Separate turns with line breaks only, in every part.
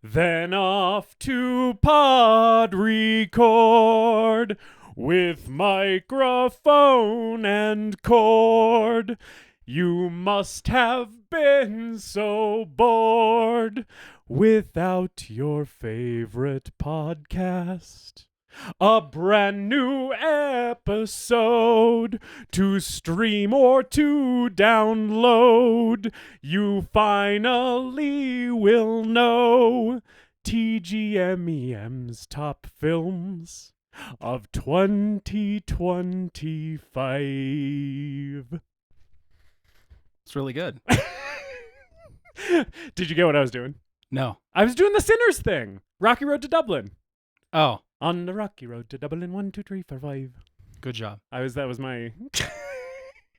Then off to pod record with microphone and cord. You must have been so bored without your favorite podcast. A brand new episode to stream or to download. You finally will know TGMEM's top films of 2025.
It's really good.
Did you get what I was doing?
No.
I was doing the Sinners thing. Rocky Road to Dublin.
Oh,
On the Rocky Road to Dublin, 1, 2, 3, 4, 5.
good job.
That was my...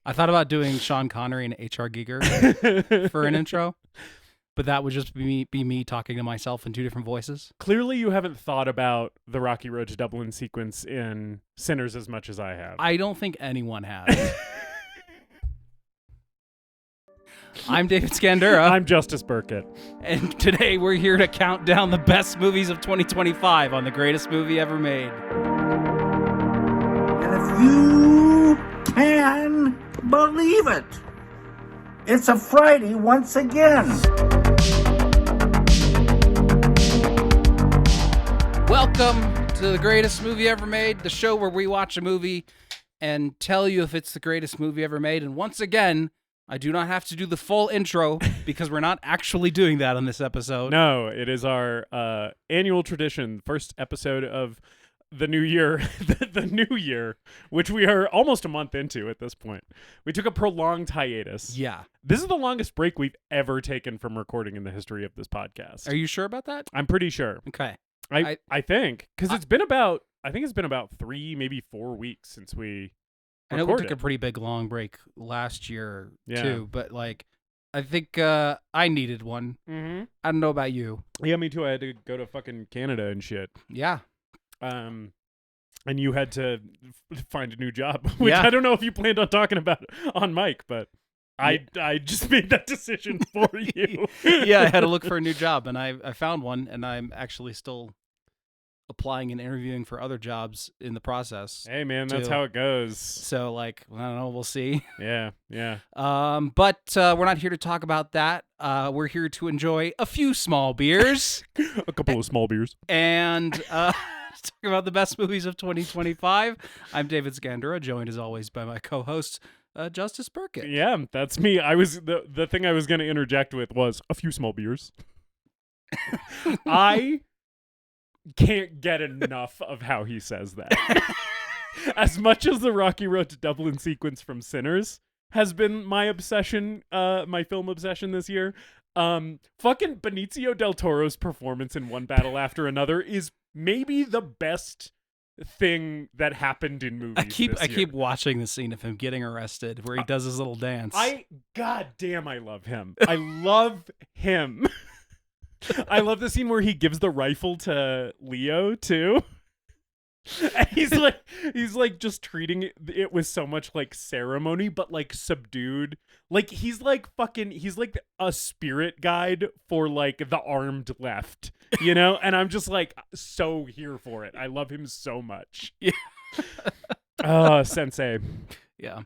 I thought about doing Sean Connery and H.R. Giger for an intro, but that would just be me talking to myself in two different voices.
Clearly you haven't thought about the Rocky Road to Dublin sequence in Sinners as much as I have.
I don't think anyone has. I'm David Scandura,
I'm Justice Burkett.
and today we're here to count down the best movies of 2025 on the greatest movie ever made.
And if you can believe it, it's a Friday once again.
Welcome to the greatest movie ever made, the show where we watch a movie and tell you if it's the greatest movie ever made. And once again, I do not have to do the full intro because we're not actually doing that on this episode.
No, it is our annual tradition, first episode of the new year, the new year, which we are almost a month into at this point. We took a prolonged hiatus.
Yeah.
This is the longest break we've ever taken from recording in the history of this podcast.
Are you sure about that?
I'm pretty sure.
Okay.
I think, because it's been about 3, maybe 4 weeks since we
I know we
recorded.
took a pretty big long break last year
Yeah.
too, but like I think I needed one.
Mm-hmm.
I don't know about you.
Yeah, me too. I had to go to fucking Canada and shit.
Yeah.
And you had to find a new job, which
Yeah.
I don't know if you planned on talking about on mic, but I just made that decision for you.
Yeah, I had to look for a new job, and I found one, and I'm actually still applying and interviewing for other jobs in the process.
Hey, man, that's
too.
how it goes.
So like, I don't know, we'll see.
Yeah.
But we're not here to talk about that. We're here to enjoy a few small beers
A couple of small beers.
and talk about the best movies of 2025. I'm David Scandura, joined as always by my co-host, Justice Burkett.
Yeah, that's me. I was the thing I was going to interject with was a few small beers. I can't get enough of how he says that. As much as the Rocky Road to Dublin sequence from Sinners has been my obsession, my film obsession this year, fucking Benicio del Toro's performance in One Battle After Another is maybe the best thing that happened in movies.
I keep watching the scene of him getting arrested where he does his little dance.
God damn, I love him. I love him. I love the scene where he gives the rifle to Leo too. And he's like just treating it with so much like ceremony, but like subdued. Like he's like a spirit guide for like the armed left, you know? And I'm just like so here for it. I love him so much.
Yeah.
Oh, sensei.
Yeah.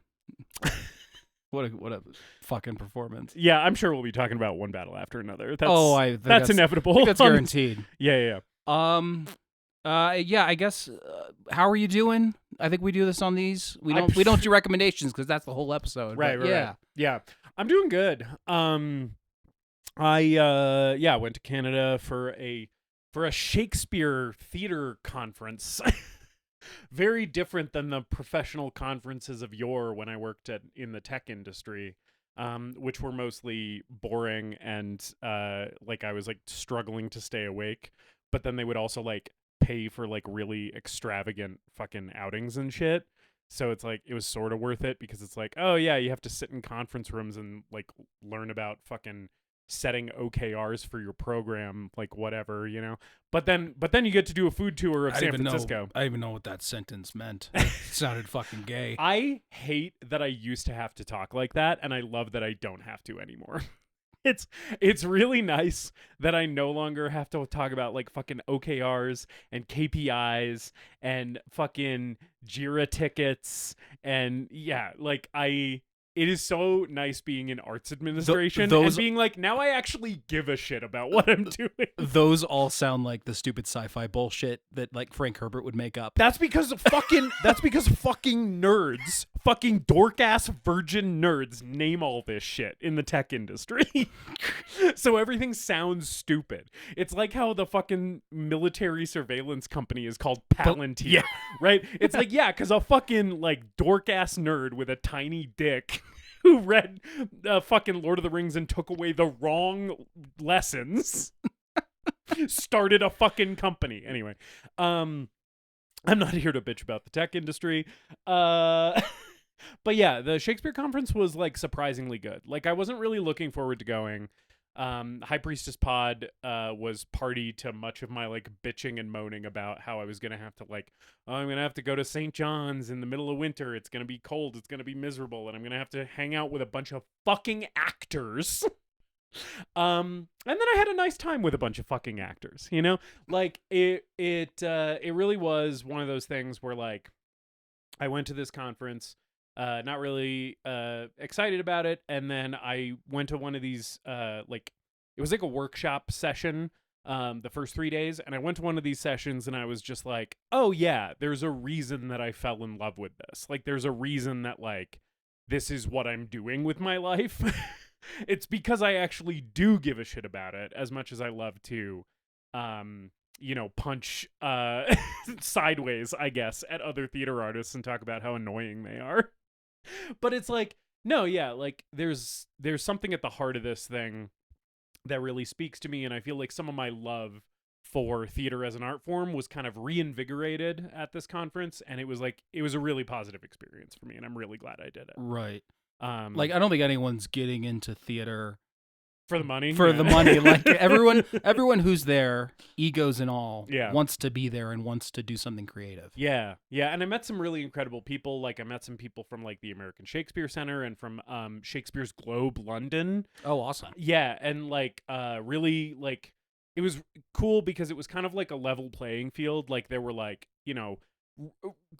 What a fucking performance.
Yeah, I'm sure we'll be talking about One Battle After Another. That's,
I think
that's inevitable.
I think that's guaranteed.
Yeah.
Yeah, I guess. How are you doing? I think we do this on these. We don't do recommendations because that's the whole episode.
Right. Yeah. I'm doing good. I went to Canada for a Shakespeare theater conference. Very different than the professional conferences of yore when I worked in the tech industry, which were mostly boring and like I was like struggling to stay awake. But then they would also like pay for like really extravagant fucking outings and shit. So it's like it was sort of worth it because it's like, oh yeah, you have to sit in conference rooms and like learn about fucking setting OKRs for your program, like whatever, you know. But then you get to do a food tour of San Francisco.
I didn't even know what that sentence meant. It sounded fucking gay.
I hate that I used to have to talk like that, and I love that I don't have to anymore. It's really nice that I no longer have to talk about like fucking OKRs and KPIs and fucking Jira tickets and like it is so nice being in arts administration and being like, now I actually give a shit about what I'm doing.
Those all sound like the stupid sci-fi bullshit that like Frank Herbert would make up.
That's because fucking nerds, fucking dork ass virgin nerds name all this shit in the tech industry. So everything sounds stupid. It's like how the fucking military surveillance company is called Palantir, right? It's like, because a fucking like dork ass nerd with a tiny dick who read fucking Lord of the Rings and took away the wrong lessons started a fucking company. Anyway, I'm not here to bitch about the tech industry. But yeah, the Shakespeare conference was like surprisingly good. Like I wasn't really looking forward to going. High Priestess Pod was party to much of my like bitching and moaning about how I was gonna have to like, I'm gonna have to go to St. John's in the middle of winter. It's gonna be cold. It's gonna be miserable, and I'm gonna have to hang out with a bunch of fucking actors. And then I had a nice time with a bunch of fucking actors. You know, like it really was one of those things where like I went to this conference. Not really excited about it, and then I went to one of these like it was like a workshop session the first 3 days, and I went to one of these sessions and I was just like, oh yeah, there's a reason that I fell in love with this. Like there's a reason that like this is what I'm doing with my life. It's because I actually do give a shit about it as much as I love to punch sideways, I guess, at other theater artists and talk about how annoying they are. But it's like, no, like there's something at the heart of this thing that really speaks to me, and I feel like some of my love for theater as an art form was kind of reinvigorated at this conference, and it was a really positive experience for me, and I'm really glad I did it.
Right. Like I don't think anyone's getting into theater
for the money.
The money, like everyone who's there, egos and all,
yeah,
wants to be there and wants to do something creative.
Yeah, and I met some really incredible people. Like I met some people from like the American Shakespeare Center and from Shakespeare's Globe London.
Oh, awesome.
Yeah, and like really like it was cool because it was kind of like a level playing field. Like there were like, you know,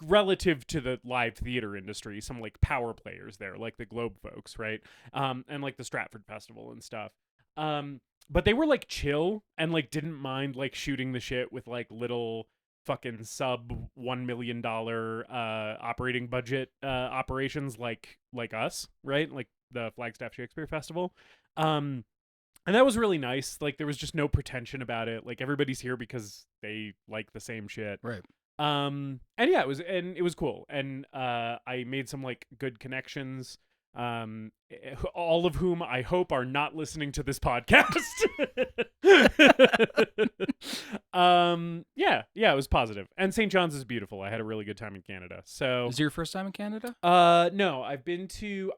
relative to the live theater industry, some like power players there, like the Globe folks, right? And like the Stratford Festival and stuff. But they were like chill and like didn't mind like shooting the shit with like little fucking sub $1 million operating budget operations like us, right? Like the Flagstaff Shakespeare Festival. And that was really nice. Like there was just no pretension about it. Like everybody's here because they like the same shit.
Right.
And yeah, it was cool. And I made some like good connections. All of whom I hope are not listening to this podcast. Yeah, it was positive. And St. John's is beautiful. I had a really good time in Canada. So
is it your first time in Canada?
No, I have been to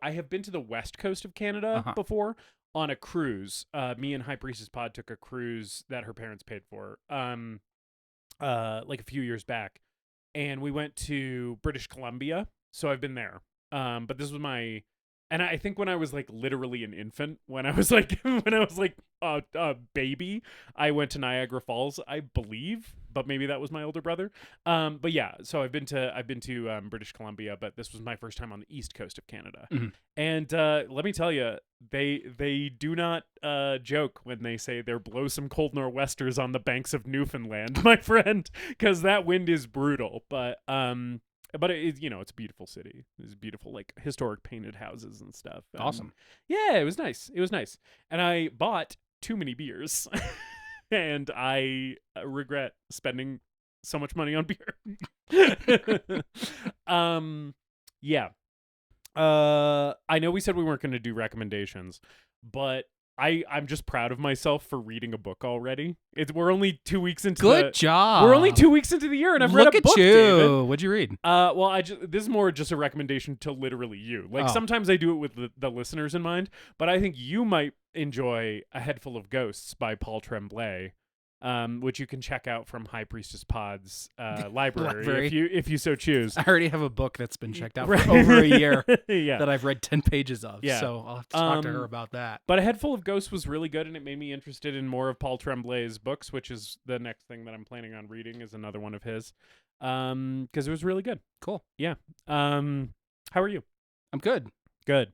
the west coast of Canada before on a cruise. Me and High Priestess Pod took a cruise that her parents paid for. Like a few years back, and we went to British Columbia. So I've been there. But this was and I think when I was like literally an infant, when I was like a baby, I went to Niagara Falls, I believe, but maybe that was my older brother. But yeah, so I've been to British Columbia, but this was my first time on the east coast of Canada. Mm-hmm. And let me tell you, they do not joke when they say there blow some cold nor'westers on the banks of Newfoundland, my friend, because that wind is brutal. But it, you know, it's a beautiful city. There's beautiful, like, historic painted houses and stuff.
Awesome.
Yeah, it was nice. And I bought too many beers. And I regret spending so much money on beer. Yeah. I know we said we weren't going to do recommendations, but I'm just proud of myself for reading a book already. We're only 2 weeks into
Good job.
We're only 2 weeks into the year, and I've read a book, David.
What'd you read?
Well, this is more just a recommendation to literally you. Like, sometimes I do it with the listeners in mind, but I think you might enjoy A Head Full of Ghosts by Paul Tremblay. which you can check out from High Priestess Pod's library
Library.
if you so choose.
I already have a book that's been checked out
Right.
for over a year
Yeah.
that I've read 10 pages of.
Yeah.
So I'll have to talk to her about that.
But A Head Full of Ghosts was really good, and it made me interested in more of Paul Tremblay's books, which is the next thing that I'm planning on reading is another one of his, because it was really good.
Cool.
Yeah. How are you?
I'm good.
Good.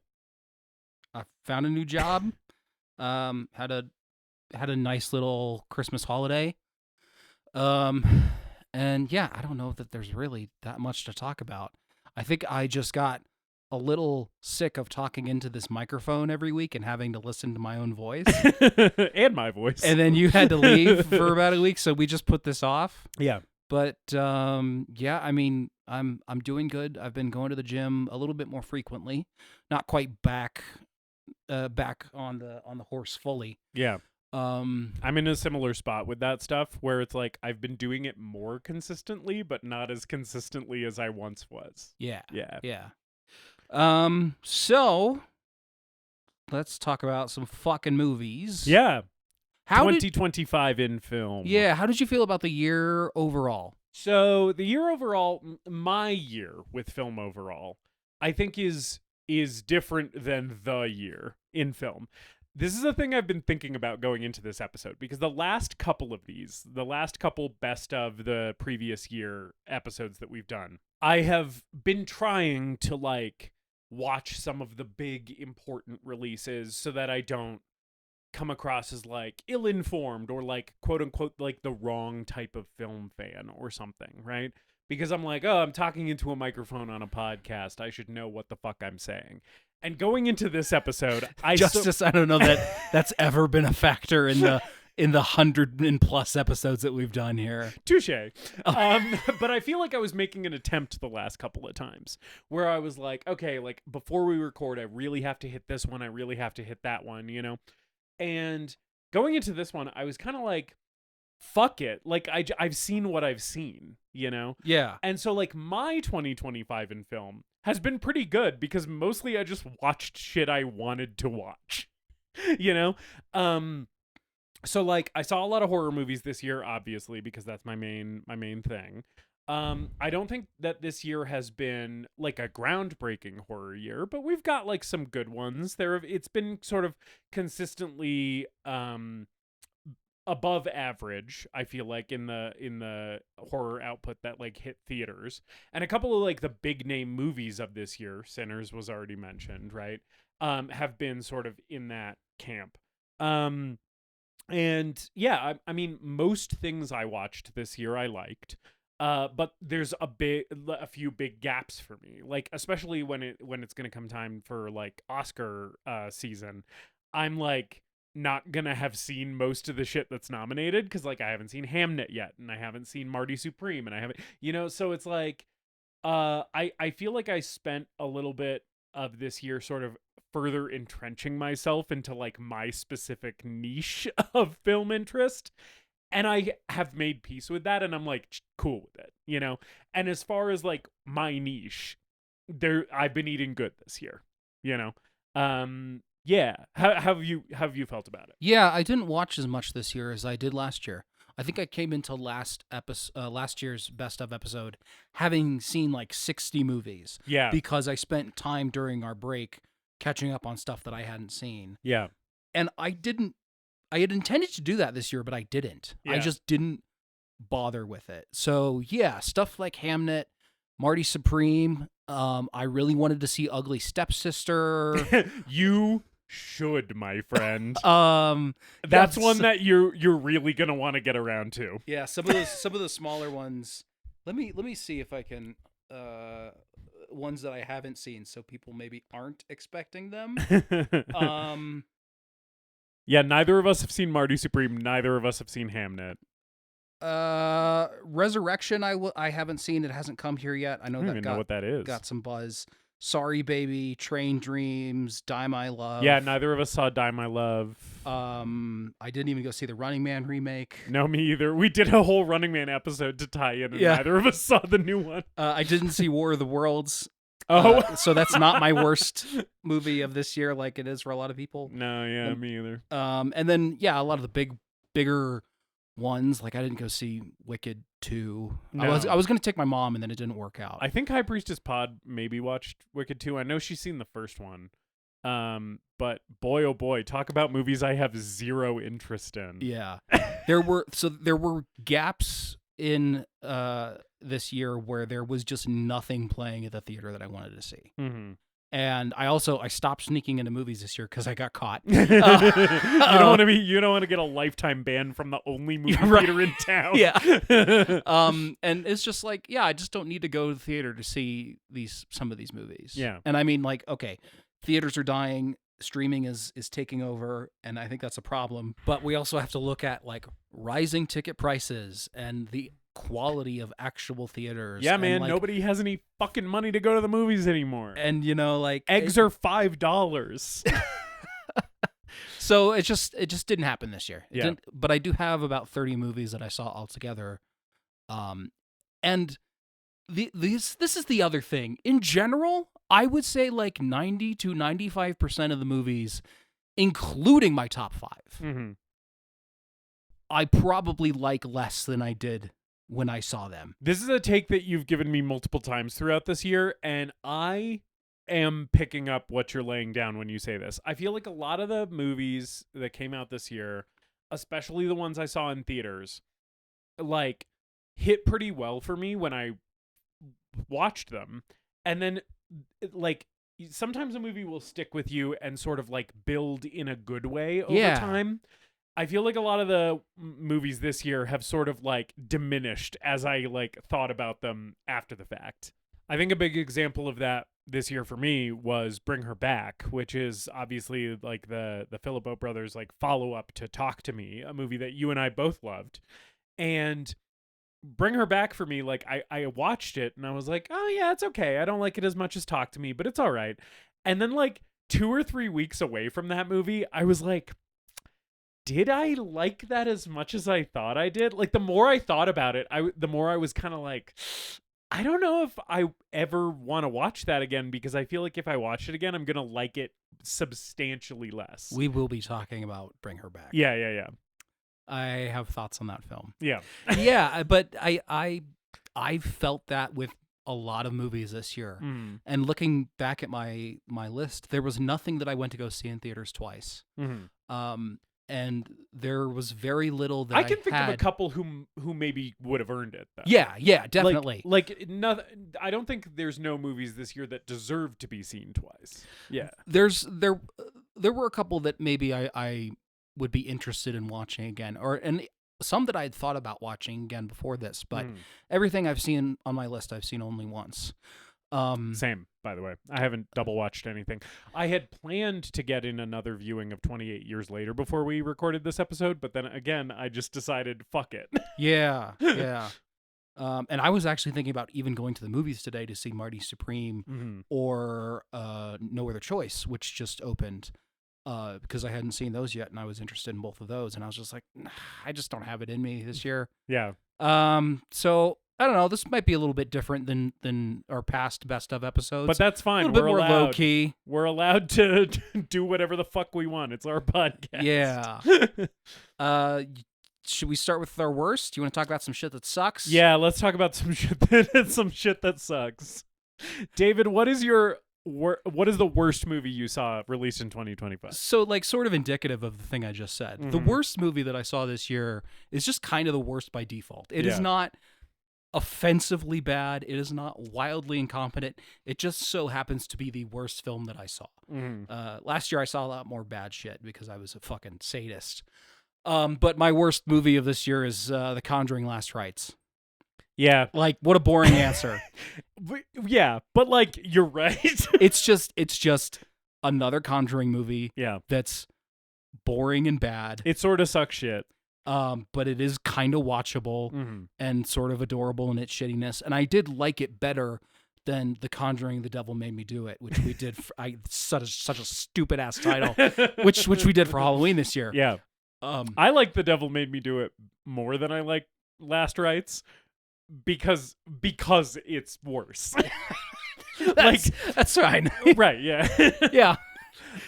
I found a new job. Had a nice little Christmas holiday. And yeah, I don't know that there's really that much to talk about. I think I just got a little sick of talking into this microphone every week and having to listen to my own voice.
And my voice.
And then you had to leave for about a week, so we just put this off.
Yeah.
But yeah, I mean, I'm doing good. I've been going to the gym a little bit more frequently. Not quite back on the horse fully.
Yeah. I'm in a similar spot with that stuff where it's like I've been doing it more consistently, but not as consistently as I once was.
Yeah.
Yeah.
Yeah. So let's talk about some fucking movies.
Yeah.
How
2025 in film.
Yeah, how did you feel about the year overall?
So the year overall, my year with film overall, I think is different than the year in film. This is a thing I've been thinking about going into this episode because the last couple best of the previous year episodes that we've done, I have been trying to like watch some of the big important releases so that I don't come across as like ill-informed or like quote unquote like the wrong type of film fan or something, right? Because I'm like, oh, I'm talking into a microphone on a podcast. I should know what the fuck I'm saying. And going into this episode, I
don't know that that's ever been a factor in the 100+ episodes that we've done here.
Touche. But I feel like I was making an attempt the last couple of times where I was like, okay, like before we record, I really have to hit this one. I really have to hit that one, you know? And going into this one, I was kind of like, fuck it. Like I've seen what I've seen, you know?
Yeah.
And so like my 2025 in film has been pretty good because mostly I just watched shit I wanted to watch, you know? So like I saw a lot of horror movies this year, obviously, because that's my main thing. I don't think that this year has been like a groundbreaking horror year, but we've got like some good ones. It's been sort of consistently above average, I feel like, in the horror output that like hit theaters. And a couple of like the big name movies of this year, Sinners was already mentioned, right? Have been sort of in that camp. And yeah, I mean, most things I watched this year I liked. But there's a few big gaps for me, like especially when it's gonna come time for like Oscar season. I'm like not gonna have seen most of the shit that's nominated because like I haven't seen Hamnet yet, and I haven't seen Marty Supreme, and I haven't, you know. So it's like, I feel like I spent a little bit of this year sort of further entrenching myself into like my specific niche of film interest. And I have made peace with that, and I'm like cool with it, you know. And as far as like my niche, I've been eating good this year, you know. Yeah. How have you felt about it?
Yeah, I didn't watch as much this year as I did last year. I think I came into last year's best of episode having seen like 60 movies.
Yeah.
Because I spent time during our break catching up on stuff that I hadn't seen.
Yeah.
And I had intended to do that this year, but I didn't.
Yeah.
I just didn't bother with it. So yeah, stuff like Hamnet, Marty Supreme. I really wanted to see Ugly Stepsister.
You should, my friend. That's one that you're really gonna want to get around to.
Yeah, some of the smaller ones. Let me see if I can ones that I haven't seen, so people maybe aren't expecting them.
Yeah, neither of us have seen Marty Supreme. Neither of us have seen Hamnet.
Resurrection. I haven't seen. It hasn't come here yet. I know
I don't
that
even know what that is.
Got some buzz. Sorry Baby, Train Dreams, Die My Love.
Yeah, neither of us saw Die My Love.
I didn't even go see the Running Man remake.
No, me either. We did a whole Running Man episode to tie in, and neither of us saw the new one.
I didn't see War of the Worlds.
Oh,
so that's not my worst movie of this year, like it is for a lot of people.
No, yeah, me either.
And then yeah, a lot of the bigger ones. Like I didn't go see Wicked 2.
No.
I was going to take my mom, and then it didn't work out.
I think High Priestess Pod maybe watched Wicked 2. I know she's seen the first one. But boy, oh boy, talk about movies I have zero interest in.
Yeah. there were gaps in this year where there was just nothing playing at the theater that I wanted to see.
Mm-hmm.
And I stopped sneaking into movies this year because I got caught.
You don't want to get a lifetime ban from the only movie theater in town.
Yeah. And it's just like, yeah, I just don't need to go to the theater to see some of these movies.
Yeah.
And I mean, like, okay, theaters are dying, streaming is taking over, and I think that's a problem. But we also have to look at like rising ticket prices and the quality of actual theaters.
Yeah,
and,
man,
like,
nobody has any fucking money to go to the movies anymore.
And like
eggs are $5.
So it just didn't happen this year.
Yeah.
But I do have about 30 movies that I saw altogether. And this is the other thing. In general, I would say like 90 to 95% of the movies, including my top 5,
Mm-hmm.
I probably like less than I did when I saw them.
This is a take that you've given me multiple times throughout this year, and I am picking up what you're laying down when you say this. I feel like a lot of the movies that came out this year, especially the ones I saw in theaters, like hit pretty well for me when I watched them. And then like sometimes a movie will stick with you and sort of like build in a good way over time. I feel like a lot of the movies this year have sort of like diminished as I like thought about them after the fact. I think a big example of that this year for me was Bring Her Back, which is obviously like the Philippo brothers like follow up to Talk to Me, a movie that you and I both loved. And Bring Her Back for me, like I watched it and I was like, oh yeah, it's okay. I don't like it as much as Talk to Me, but it's all right. And then like 2 or 3 weeks away from that movie, I was like, did I like that as much as I thought I did? Like the more I thought about it, the more I was kind of like, I don't know if I ever want to watch that again, because I feel like if I watch it again, I'm going to like it substantially less.
We will be talking about Bring Her Back.
Yeah.
I have thoughts on that film.
Yeah.
Yeah, but I felt that with a lot of movies this year.
Mm.
And looking back at my list, there was nothing that I went to go see in theaters twice.
Mm-hmm.
And there was very little that
I can think
had.
of a couple who maybe would have earned it, though.
Yeah, definitely.
Like nothing. I don't think there's no movies this year that deserve to be seen twice. Yeah.
There were a couple that maybe I would be interested in watching again, and some that I had thought about watching again before this, but everything I've seen on my list, I've seen only once.
Same, by the way. I haven't double watched anything. I had planned to get in another viewing of 28 Years Later before we recorded this episode, but then again, I just decided, fuck it.
Yeah. And I was actually thinking about even going to the movies today to see Marty Supreme or No Other Choice, which just opened, because I hadn't seen those yet, and I was interested in both of those, and I was just like, nah, I just don't have it in me this year.
Yeah.
So I don't know. This might be a little bit different than our past best of episodes,
but that's fine.
A little bit more
allowed,
low key.
We're allowed to do whatever the fuck we want. It's our podcast.
Yeah. Should we start with our worst? Do you want to talk about some shit that sucks?
Yeah, let's talk about some shit that sucks. David, what is the worst movie you saw released in 2025?
So, like, sort of indicative of the thing I just said. The worst movie that I saw this year is just kind of the worst by default. It is not offensively bad. It is not wildly incompetent. It just so happens to be the worst film that I saw. Last year I saw a lot more bad shit because I was a fucking sadist. But my worst movie of this year is The Conjuring: Last Rites.
Yeah.
Like, what a boring answer.
Yeah, but like, you're right.
It's just another Conjuring movie.
Yeah.
That's boring and bad.
It sort of sucks shit.
But it is kind of watchable and sort of adorable in its shittiness. And I did like it better than The Conjuring: The Devil Made Me Do It, which we did. Such a stupid ass title, which we did for Halloween this year.
Yeah. I like The Devil Made Me Do It more than I like Last Rites because it's worse.
That's fine.
Right. Yeah.
Yeah.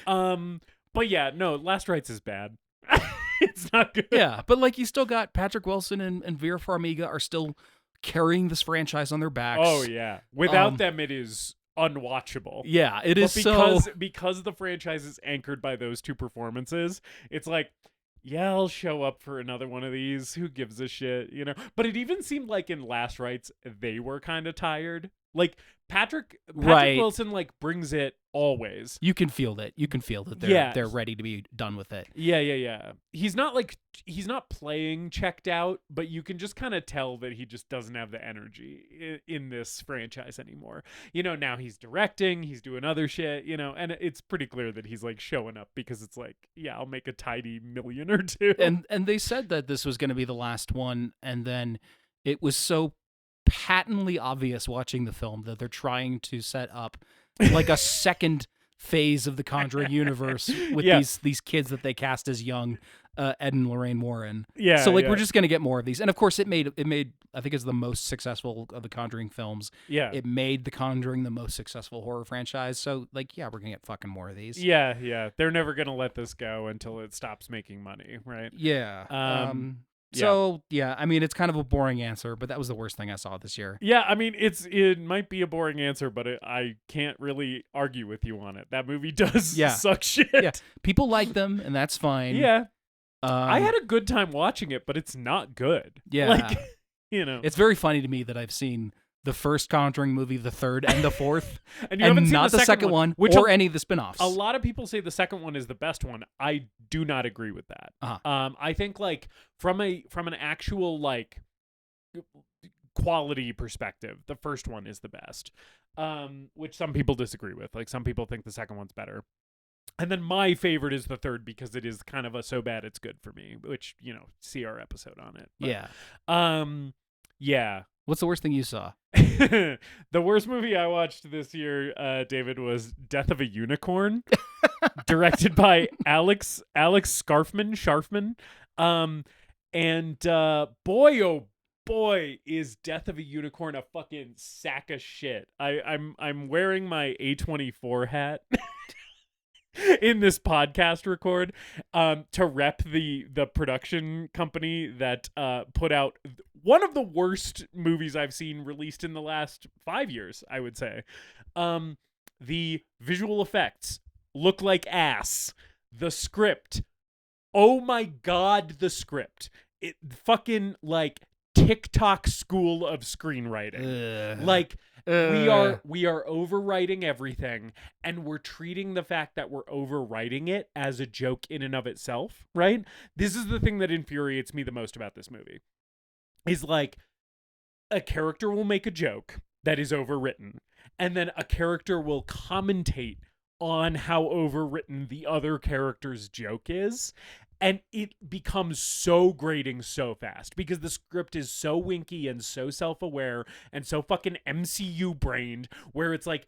But yeah, no, Last Rites is bad. It's not good.
Yeah, but like you still got Patrick Wilson and Vera Farmiga are still carrying this franchise on their backs.
Oh yeah. Without them, it is unwatchable.
Yeah, it is
because the franchise is anchored by those two performances. It's like, yeah, I'll show up for another one of these. Who gives a shit, you know? But it even seemed like in Last Rites they were kind of tired. Like Patrick
Right.
Wilson like brings it always.
You can feel it. You can feel that they're ready to be done with it.
Yeah. He's not playing checked out, but you can just kind of tell that he just doesn't have the energy in this franchise anymore. You know, now he's directing, he's doing other shit, you know, and it's pretty clear that he's like showing up because it's like, yeah, I'll make a tidy million or two.
And they said that this was going to be the last one, and then it was so patently obvious watching the film that they're trying to set up like a second phase of the Conjuring universe with these kids that they cast as young Ed and Lorraine Warren.
Yeah.
So like we're just gonna get more of these, and of course it made I think it's the most successful of the Conjuring films.
Yeah.
It made the Conjuring the most successful horror franchise. So like we're gonna get fucking more of these.
Yeah. They're never gonna let this go until it stops making money, right?
Yeah. So yeah, I mean it's kind of a boring answer, but that was the worst thing I saw this year.
Yeah, I mean it might be a boring answer, but I can't really argue with you on it. That movie does suck shit.
Yeah, people like them, and that's fine.
Yeah, I had a good time watching it, but it's not good.
Yeah,
like you know,
it's very funny to me that I've seen the first Conjuring movie, the third, and the fourth,
and you haven't seen
not the second one
which
or any of the spin-offs.
A lot of people say the second one is the best one. I do not agree with that. I think like from an actual like quality perspective, the first one is the best. Which some people disagree with. Like some people think the second one's better. And then my favorite is the third because it is kind of a so bad it's good for me, which, you know, see our episode on it. But, yeah.
What's the worst thing you saw?
The worst movie I watched this year, David, was Death of a Unicorn, directed by Alex Sharfman. And boy, oh boy, is Death of a Unicorn a fucking sack of shit. I'm wearing my A24 hat. In this podcast record, to rep the production company that put out one of the worst movies I've seen released in the last 5 years, I would say. The visual effects look like ass. The script, oh my god, the script. It fucking like TikTok school of screenwriting. Like we are overwriting everything, and we're treating the fact that we're overwriting it as a joke in and of itself, right? This is the thing that infuriates me the most about this movie. Is like a character will make a joke that is overwritten, and then a character will commentate on how overwritten the other character's joke is. And it becomes so grating so fast because the script is so winky and so self-aware and so fucking MCU brained, where it's like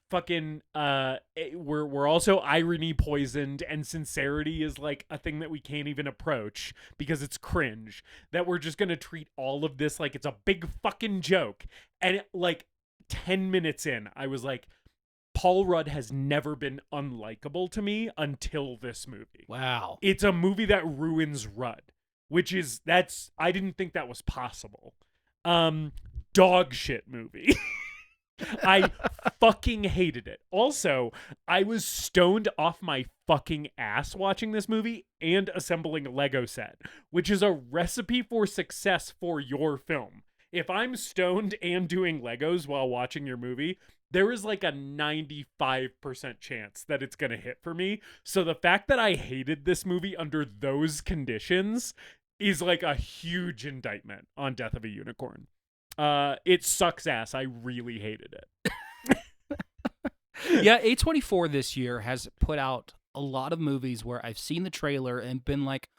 fucking we're also irony poisoned, and sincerity is like a thing that we can't even approach because it's cringe, that we're just gonna treat all of this like it's a big fucking joke. And like 10 minutes in, I was like, Paul Rudd has never been unlikable to me until this movie.
Wow.
It's a movie that ruins Rudd, I didn't think that was possible. Dog shit movie. I fucking hated it. Also, I was stoned off my fucking ass watching this movie and assembling a Lego set, which is a recipe for success for your film. If I'm stoned and doing Legos while watching your movie, there is like a 95% chance that it's going to hit for me. So the fact that I hated this movie under those conditions is like a huge indictment on Death of a Unicorn. It sucks ass. I really hated it.
Yeah, A24 this year has put out a lot of movies where I've seen the trailer and been like,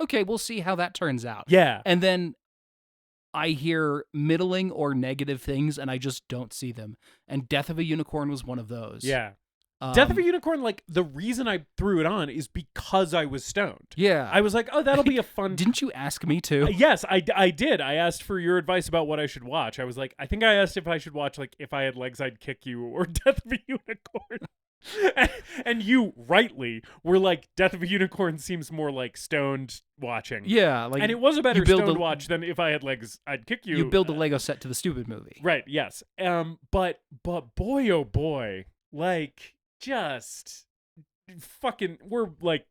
okay, we'll see how that turns out.
Yeah.
And then I hear middling or negative things and I just don't see them. And Death of a Unicorn was one of those.
Yeah. Death of a Unicorn, like, the reason I threw it on is because I was stoned.
Yeah.
I was like, oh, that'll be a fun...
Didn't you ask me to?
Yes, I did. I asked for your advice about what I should watch. I was like, I think I asked if I should watch, like, If I Had Legs, I'd Kick You or Death of a Unicorn. And you rightly were like, Death of a Unicorn seems more like stoned watching.
Yeah, like
And it was a better
build
stoned
a-
watch than if I had legs, I'd kick you.
you build a Lego set to the stupid movie.
Right, yes. But boy, oh boy, like, just fucking, we're like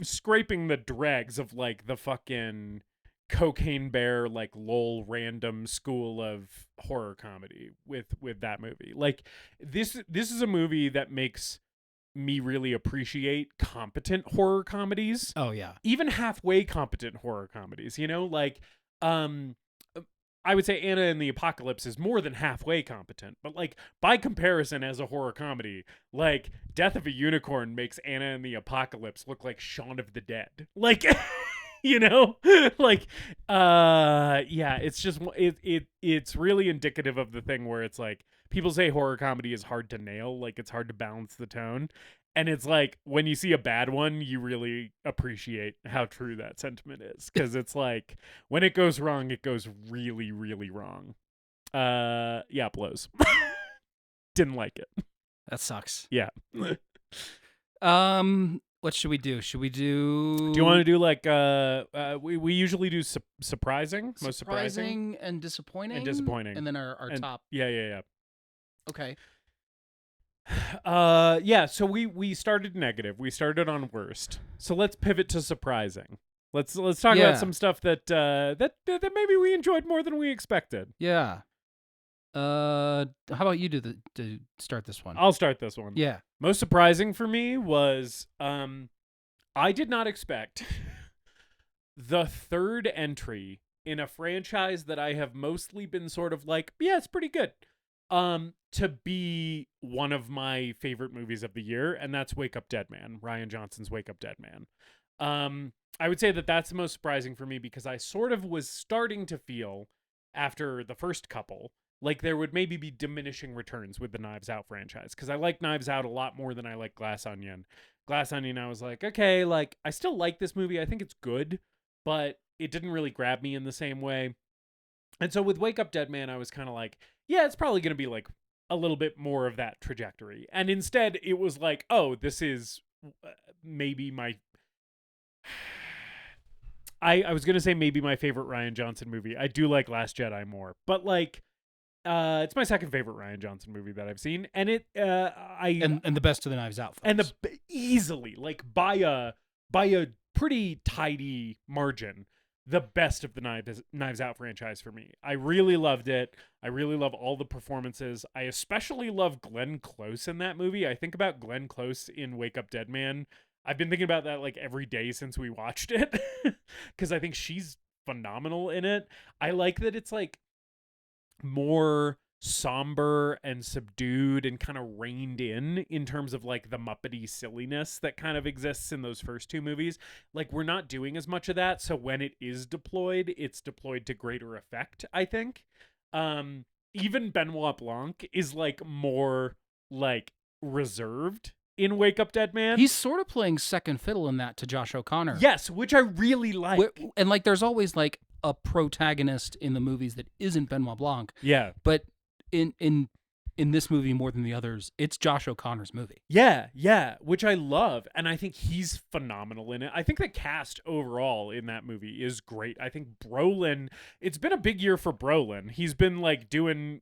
scraping the dregs of like the fucking Cocaine Bear, like lol random school of horror comedy with that movie. Like, this is a movie that makes me really appreciate competent horror comedies,
Oh yeah.
even halfway competent horror comedies, you know, like I would say Anna and the Apocalypse is more than halfway competent, but like by comparison as a horror comedy, like Death of a Unicorn makes Anna and the Apocalypse look like Shaun of the Dead. Like you know? Like yeah, it's just it's really indicative of the thing where it's like people say horror comedy is hard to nail, like it's hard to balance the tone. And it's like when you see a bad one, you really appreciate how true that sentiment is. Because it's like when it goes wrong, it goes really, really wrong. Yeah, blows. Didn't like it.
That sucks.
Yeah.
What should we do? Should we do?
Do you want to do like we usually do surprising, most surprising
and disappointing?
and disappointing.
And then our
And-
top.
Yeah.
Okay.
Yeah, so we started negative. We started on worst. So let's pivot to surprising. Let's talk
Yeah.
about some stuff that that maybe we enjoyed more than we expected.
Yeah. How about you do start this one?
I'll start this one.
Yeah.
Most surprising for me was I did not expect the third entry in a franchise that I have mostly been sort of like, yeah, it's pretty good. To be one of my favorite movies of the year, and that's Wake Up Dead Man, Rian Johnson's Wake Up Dead Man. I would say that that's the most surprising for me because I sort of was starting to feel after the first couple like there would maybe be diminishing returns with the Knives Out franchise because I like Knives Out a lot more than I like Glass Onion. Glass Onion, I was like, okay, like I still like this movie. I think it's good, but it didn't really grab me in the same way. And so with Wake Up Dead Man, I was kind of like, yeah, it's probably going to be like a little bit more of that trajectory. And instead, it was like, oh, this is maybe my... I was going to say maybe my favorite Rian Johnson movie. I do like Last Jedi more. But like, it's my second favorite Rian Johnson movie that I've seen. And it...
And the best of the Knives Out films.
And easily, like by a pretty tidy margin, the best of the Knives Out franchise for me. I really loved it. I really love all the performances. I especially love Glenn Close in that movie. I think about Glenn Close in Wake Up Dead Man. I've been thinking about that like every day since we watched it because I think she's phenomenal in it. I like that it's like more somber and subdued and kind of reined in terms of like the Muppety silliness that kind of exists in those first two movies. Like we're not doing as much of that, so when it is deployed, it's deployed to greater effect, I think. Even Benoit Blanc is like more like reserved in Wake Up Dead Man.
He's sort of playing second fiddle in that to Josh O'Connor.
Yes, which I really like.
And like there's always like a protagonist in the movies that isn't Benoit Blanc.
Yeah.
But in this movie more than the others, it's Josh O'Connor's movie.
Yeah, which I love, and I think he's phenomenal in it. I think the cast overall in that movie is great. I think Brolin, it's been a big year for Brolin. He's been like doing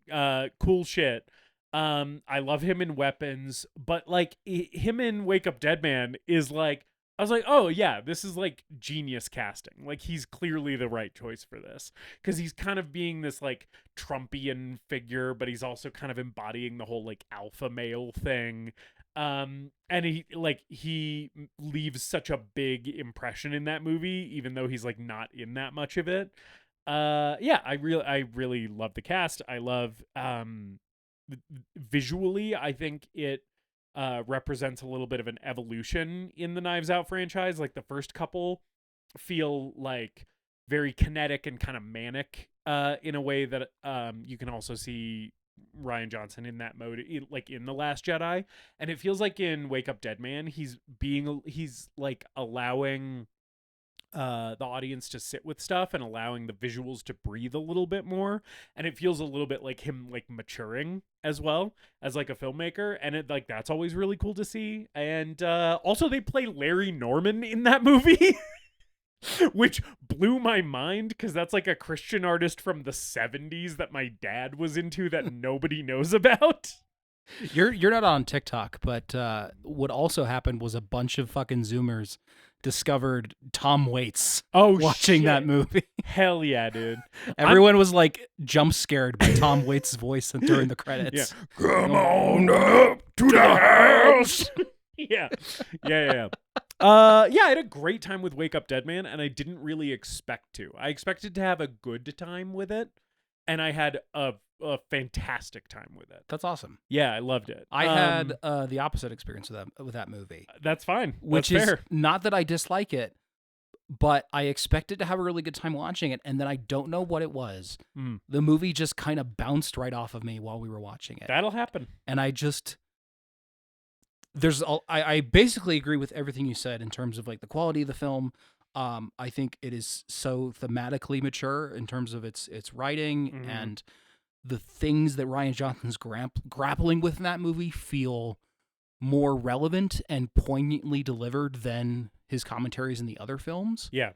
cool shit. I love him in Weapons, but like him in Wake Up Dead Man is like, I was like, oh yeah, this is like genius casting. Like he's clearly the right choice for this because he's kind of being this like Trumpian figure, but he's also kind of embodying the whole like alpha male thing. And he leaves such a big impression in that movie, even though he's like not in that much of it. Yeah, I really love the cast. I love visually, I think it represents a little bit of an evolution in the Knives Out franchise. Like the first couple feel like very kinetic and kind of manic in a way that you can also see Rian Johnson in that mode, like in The Last Jedi. And it feels like in Wake Up Dead Man, he's like allowing the audience to sit with stuff and allowing the visuals to breathe a little bit more, and it feels a little bit like him like maturing as well as like a filmmaker, and it like that's always really cool to see. And also they play Larry Norman in that movie. Which blew my mind because that's like a Christian artist from the 70s that my dad was into that nobody knows about.
You're not on TikTok, but what also happened was a bunch of fucking Zoomers discovered Tom Waits watching
shit.
that movie.
Hell yeah, dude.
Everyone was like jump scared by Tom Waits' voice during the credits.
Yeah. Come on up to the house. Yeah. I had a great time with Wake Up Dead Man, and I didn't really expect to. I expected to have a good time with it, and I had a fantastic time with it.
That's awesome.
Yeah, I loved it.
I had the opposite experience with that movie.
That's fine.
Which
That's
is
fair.
not that I dislike it, but I expected to have a really good time watching it, and then I don't know what it was. The movie just kind of bounced right off of me while we were watching it.
That'll happen.
And I basically agree with everything you said in terms of like the quality of the film. I think it is so thematically mature in terms of its writing, and the things that Rian Johnson's grappling with in that movie feel more relevant and poignantly delivered than his commentaries in the other films.
Yeah.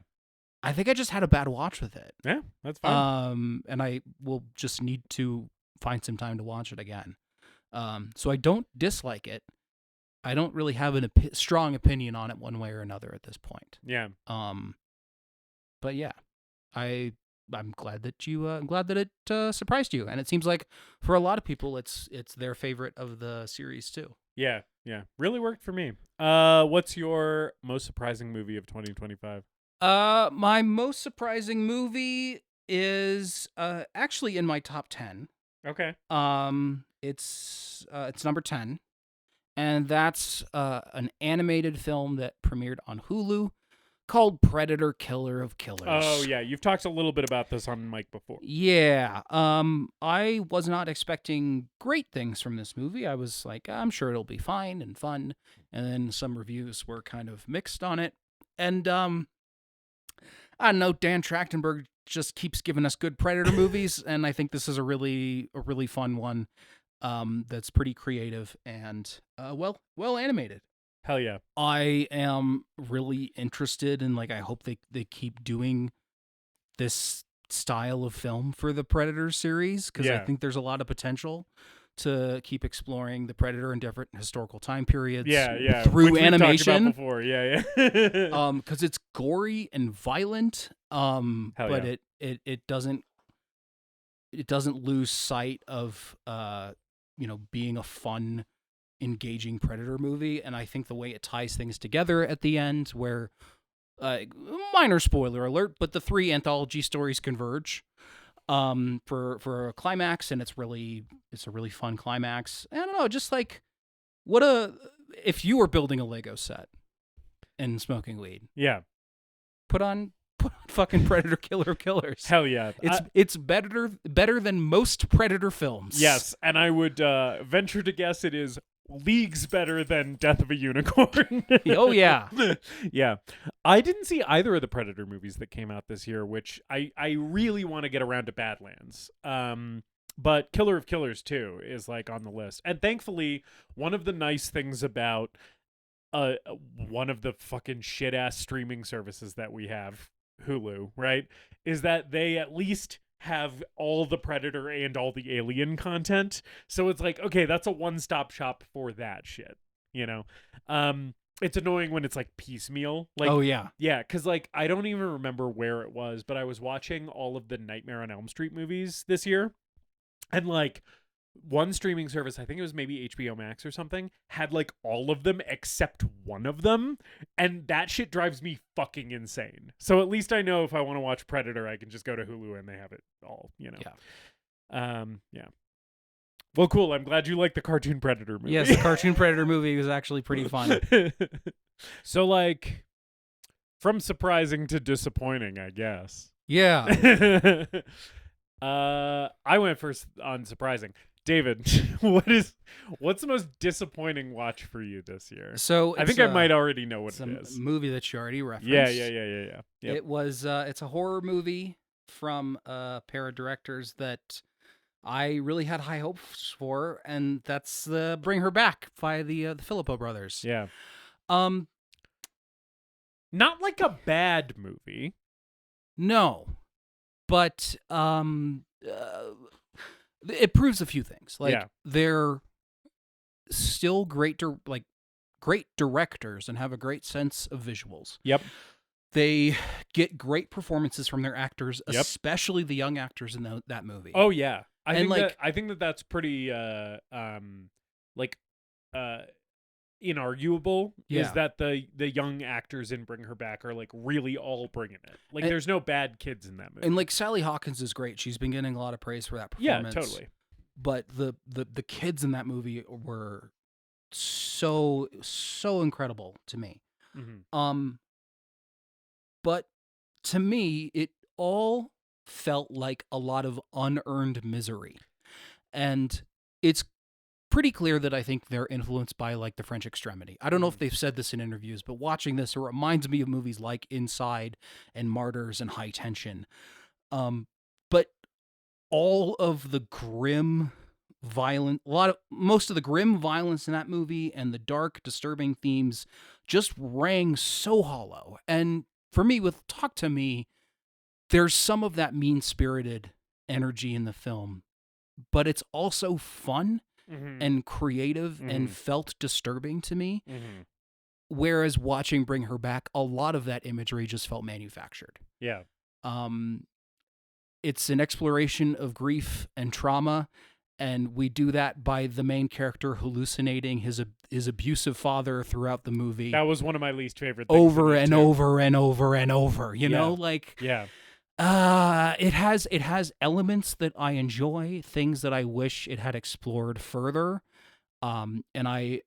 I think I just had a bad watch with it.
Yeah, that's fine.
And I will just need to find some time to watch it again. So I don't dislike it. I don't really have a strong opinion on it one way or another at this point.
Yeah.
But yeah, I'm glad that it surprised you, and it seems like for a lot of people, it's their favorite of the series too.
Yeah. Really worked for me. What's your most surprising movie of 2025?
My most surprising movie is actually in my top 10.
Okay.
It's number 10. And that's an animated film that premiered on Hulu called Predator Killer of Killers.
Oh, yeah. You've talked a little bit about this on mic before.
Yeah. I was not expecting great things from this movie. I was like, I'm sure it'll be fine and fun. And then some reviews were kind of mixed on it. And I don't know, Dan Trachtenberg just keeps giving us good Predator movies, and I think this is a really fun one. That's pretty creative and well animated.
Hell yeah.
I am really interested in, like, I hope they keep doing this style of film for the Predator series, because I think there's a lot of potential to keep exploring the Predator in different historical time periods.
Yeah.
Through
Which
animation.
We've talked about before. Yeah.
Because it's gory and violent. But
yeah.
it doesn't lose sight of being a fun, engaging Predator movie. And I think the way it ties things together at the end, where minor spoiler alert, but the three anthology stories converge for a climax, and it's a really fun climax. I don't know, just like if you were building a Lego set and smoking weed.
Yeah.
Put on fucking Predator Killer of Killers.
Hell yeah.
It's better than most Predator films.
Yes, and I would venture to guess it is leagues better than Death of a Unicorn.
Oh yeah.
Yeah. I didn't see either of the Predator movies that came out this year, which I really want to get around to Badlands. But Killer of Killers 2 is like on the list. And thankfully, one of the nice things about one of the fucking shit ass streaming services that we have, Hulu, right, is that they at least have all the Predator and all the Alien content. So it's like, okay, that's a one-stop shop for that shit, you know? It's annoying when it's like piecemeal. Like,
oh yeah.
Yeah, because like I don't even remember where it was, but I was watching all of the Nightmare on Elm Street movies this year, and like one streaming service, I think it was maybe HBO Max or something, had like all of them except one of them, and that shit drives me fucking insane. So at least I know if I want to watch Predator, I can just go to Hulu and they have it all, you know.
Yeah.
Yeah. Well, cool. I'm glad you like the cartoon Predator movie.
Yes, the cartoon Predator movie was actually pretty fun.
So like, from surprising to disappointing, I guess.
Yeah.
I went first on surprising. David, what's the most disappointing watch for you this year?
So
I think I might already know what
it's
it
a
is.
movie that you already referenced.
Yeah. Yep.
It was it's a horror movie from a pair of directors that I really had high hopes for, and that's Bring Her Back by the Filippo brothers.
Yeah.
Um,
Not like a bad movie.
no, but it proves a few things. Like
Yeah.
they're still great great directors and have a great sense of visuals.
Yep.
They get great performances from their actors,
Yep.
especially the young actors in that movie.
Oh yeah. I
And,
think that that's pretty inarguable
Yeah.
is that the young actors in Bring Her Back are like really all bringing it. Like
And-
there's no bad kids in that movie.
And like Sally Hawkins is great. She's been getting a lot of praise for that
yeah,
performance.
totally.
But the kids in that movie were so incredible to me.
Mm-hmm.
But to me, it all felt like a lot of unearned misery. And it's pretty clear that I think they're influenced by like the French Extremity. I don't know if they've said this in interviews, but watching this, it reminds me of movies like Inside and Martyrs and High Tension. But all of the grim most of the grim violence in that movie and the dark, disturbing themes just rang so hollow. And for me, with Talk to Me, there's some of that mean-spirited energy in the film, but it's also fun
Mm-hmm.
and creative
Mhm.
and felt disturbing to me.
Mm-hmm.
Whereas watching Bring Her Back, a lot of that imagery just felt manufactured.
Yeah.
It's an exploration of grief and trauma, and we do that by the main character hallucinating his abusive father throughout the movie.
That was one of my least favorite things.
Over and over and over and over, you know, like
Yeah.
it has elements that I enjoy, things that I wish it had explored further, and I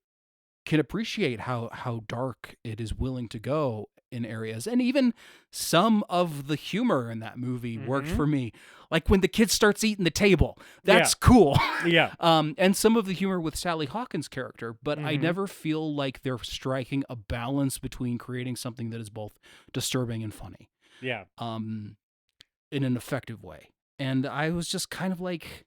can appreciate how dark it is willing to go in areas, and even some of the humor in that movie worked for me. Like when the kid starts eating the table, that's cool.
Yeah.
And some of the humor with Sally Hawkins' character, but I
Mhm.
never feel like they're striking a balance between creating something that is both disturbing and funny.
Yeah.
In an effective way. And I was just kind of like,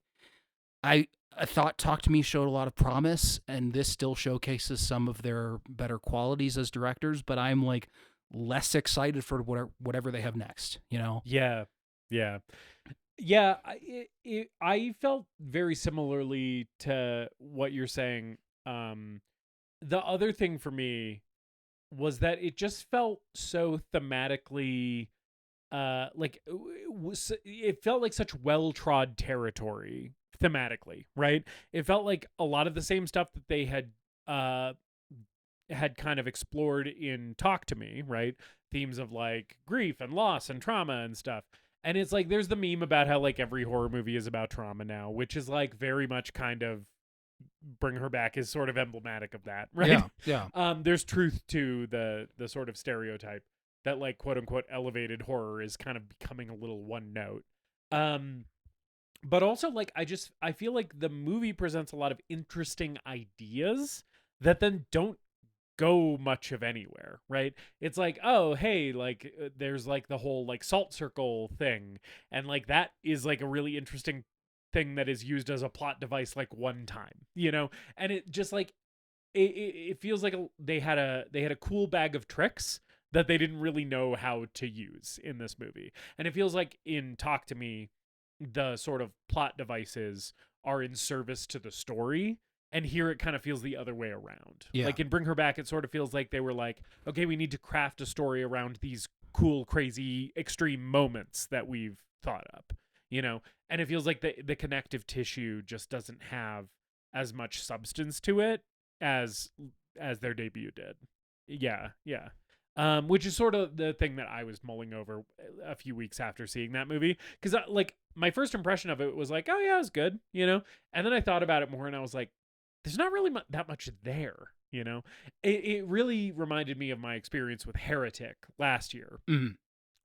I thought Talk to Me showed a lot of promise, and this still showcases some of their better qualities as directors, but I'm like less excited for whatever they have next, you know?
Yeah. Yeah. Yeah. I felt very similarly to what you're saying. The other thing for me was that it just felt so thematically it felt like such well-trod territory thematically, right? It felt like a lot of the same stuff that they had kind of explored in Talk to Me, right? Themes of like grief and loss and trauma and stuff. And it's like there's the meme about how like every horror movie is about trauma now, which is like very much kind of Bring Her Back is sort of emblematic of that, right?
Yeah.
There's truth to the sort of stereotype that like quote unquote elevated horror is kind of becoming a little one note. But also like I feel like the movie presents a lot of interesting ideas that then don't go much of anywhere, right? It's like, oh, hey, like there's like the whole like salt circle thing, and like that is like a really interesting thing that is used as a plot device like one time, you know? And it just like it feels like they had a cool bag of tricks that they didn't really know how to use in this movie. And it feels like in Talk to Me, the sort of plot devices are in service to the story. And here it kind of feels the other way around.
Yeah.
Like in Bring Her Back, it sort of feels like they were like, okay, we need to craft a story around these cool, crazy, extreme moments that we've thought up, you know? And it feels like the connective tissue just doesn't have as much substance to it as their debut did. Yeah. Which is sort of the thing that I was mulling over a few weeks after seeing that movie. Because, like, my first impression of it was like, oh, yeah, it was good, you know? And then I thought about it more and I was like, there's not really that much there, you know? It really reminded me of my experience with Heretic last year.
Mhm.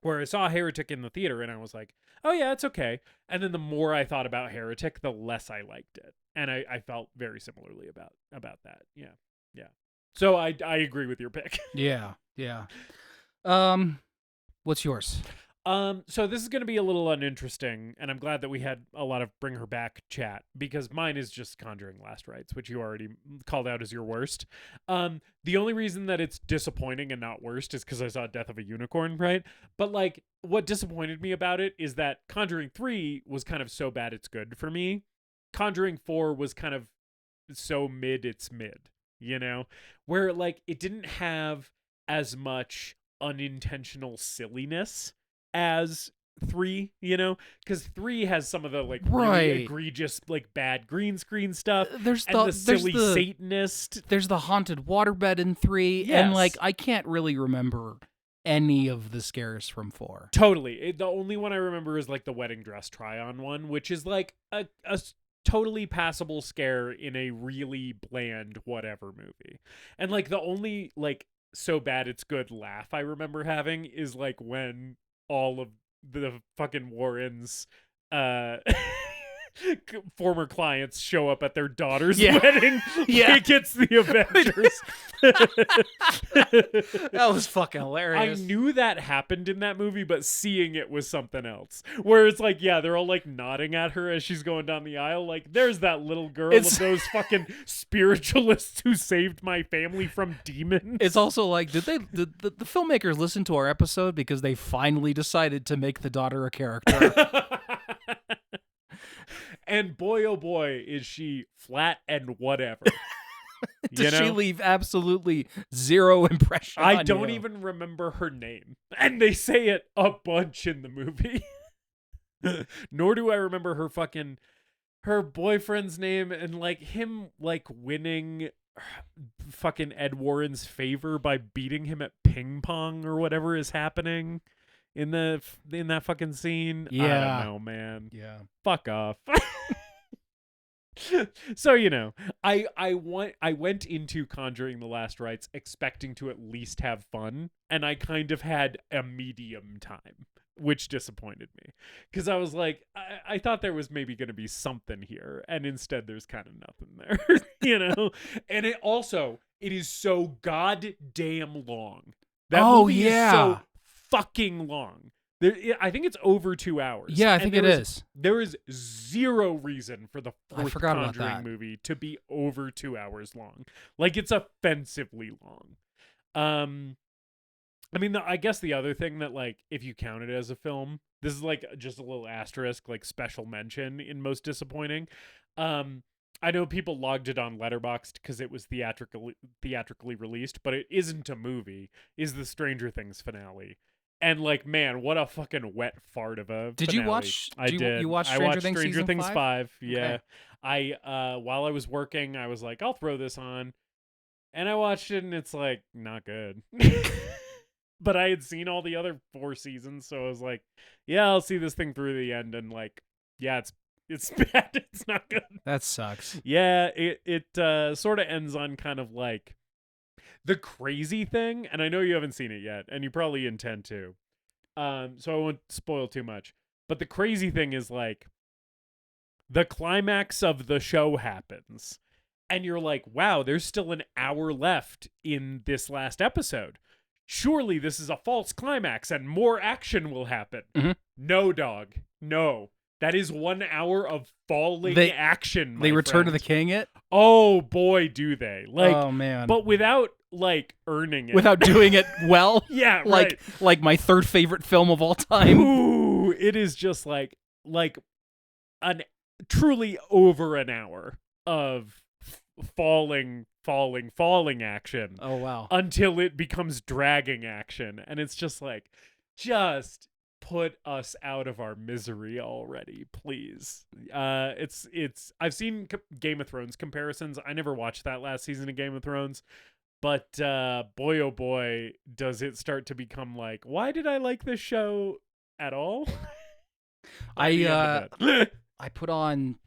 Where I saw Heretic in the theater and I was like, oh, yeah, it's okay. And then the more I thought about Heretic, the less I liked it. And I felt very similarly about that. Yeah. So I agree with your pick.
Yeah. What's yours?
So this is going to be a little uninteresting, and I'm glad that we had a lot of bring her back chat, because mine is just Conjuring Last Rites, which you already called out as your worst. The only reason that it's disappointing and not worst is because I saw Death of a Unicorn, right? But like, what disappointed me about it is that Conjuring 3 was kind of so bad it's good for me. Conjuring 4 was kind of so mid it's mid, you know? Where like it didn't have as much unintentional silliness as 3, you know, because 3 has some of the like really egregious like bad green screen stuff.
There's
and the silly Satanist.
There's the haunted waterbed in 3,
Yes.
and like I can't really remember any of the scares from 4.
Totally. The only one I remember is like the wedding dress try-on one, which is like a totally passable scare in a really bland whatever movie. And like the only like so bad it's good laugh I remember having is like when all of the fucking Warrens former clients show up at their daughter's wedding like it's the Avengers.
That was fucking hilarious.
I knew that happened in that movie, but seeing it was something else. Where it's like, yeah, they're all like nodding at her as she's going down the aisle. Like, there's that little girl of those fucking spiritualists who saved my family from demons.
It's also like, did the filmmakers listen to our episode because they finally decided to make the daughter a character?
And boy, oh boy, is she flat and whatever.
Does she leave absolutely zero impression
I
on
don't
you?
even remember her name. And they say it a bunch in the movie. Nor do I remember her boyfriend's name, and like him like winning fucking Ed Warren's favor by beating him at ping pong or whatever is happening in that fucking scene.
Yeah.
I don't know, man.
Yeah.
Fuck off. So, you know, I went into Conjuring the Last Rites expecting to at least have fun, and I kind of had a medium time, which disappointed me. Because I was like, I thought there was maybe going to be something here, and instead there's kind of nothing there, you know? And it is so goddamn long. That movie is so fucking long. I think it's over 2 hours.
Yeah, I think it is.
There is zero reason for the fourth
Conjuring
Conjuring movie to be over 2 hours long. Like, it's offensively long. I mean, I guess the other thing that, like, if you count it as a film, this is, like, just a little asterisk, like, special mention in most disappointing. I know people logged it on Letterboxd because it was theatrically released, but it isn't a movie, is the Stranger Things finale. And like, man, what a fucking wet fart of a
Did
finale.
you watch?
I did.
You watched
I
Stranger
watched
Things
Stranger
season
Things
5?
5. Yeah.
Okay.
While I was working, I was like, I'll throw this on, and I watched it, and it's like not good. But I had seen all the other 4 seasons, so I was like, yeah, I'll see this thing through the end, and like, yeah, it's bad. It's not good.
That sucks.
Yeah, it sort of ends on kind of like the crazy thing, and I know you haven't seen it yet, and you probably intend to. So I won't spoil too much. But the crazy thing is like the climax of the show happens, and you're like, wow, there's still an hour left in this last episode. Surely this is a false climax and more action will happen.
Mm-hmm.
No, dog. No. That is 1 hour of falling action.
They Return to the King it?
Oh boy, do they. Like,
oh man.
But without like earning it.
Without doing it well?
Yeah,
like
right.
Like my third favorite film of all time.
Ooh, it is just like an truly over an hour of falling action.
Oh wow.
Until it becomes dragging action, and it's just like, just put us out of our misery already, please. It's I've seen Game of Thrones comparisons. I never watched that last season of Game of Thrones, but boy oh boy, does it start to become like, why did I like this show at all?
I put on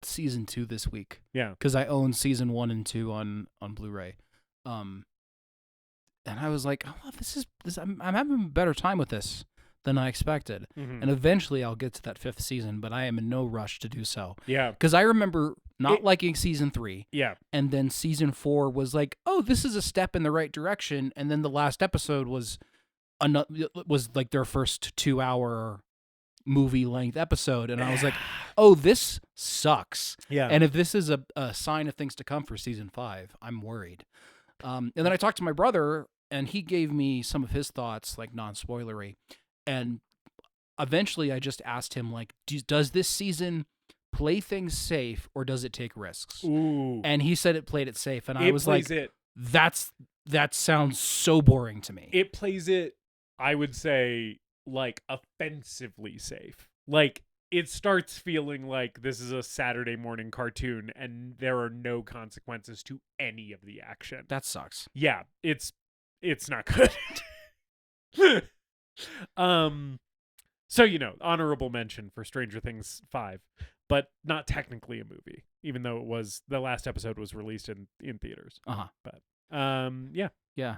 season 2 this week.
Yeah,
because I own season 1 and 2 on Blu-ray. And I was like, oh, this I'm having a better time with this than I expected. Mm-hmm. And eventually I'll get to that 5th season, but I am in no rush to do so.
Yeah.
Because I remember not liking season 3.
Yeah.
And then season 4 was like, oh, this is a step in the right direction. And then the last episode was like their first 2-hour movie length episode. And I was like, oh, this sucks.
Yeah.
And if this is a sign of things to come for season 5, I'm worried. And then I talked to my brother, and he gave me some of his thoughts, like non-spoilery. And eventually I just asked him, like, does this season play things safe or does it take risks?
Ooh.
And he said it played it safe. And I was like,
it.
that sounds so boring to me.
It plays it, I would say, like, offensively safe. Like, it starts feeling like this is a Saturday morning cartoon and there are no consequences to any of the action.
That sucks.
Yeah, it's not good. So, honorable mention for Stranger Things 5, but not technically a movie, even though the last episode was released in theaters.
Uh-huh.
But yeah.
Yeah.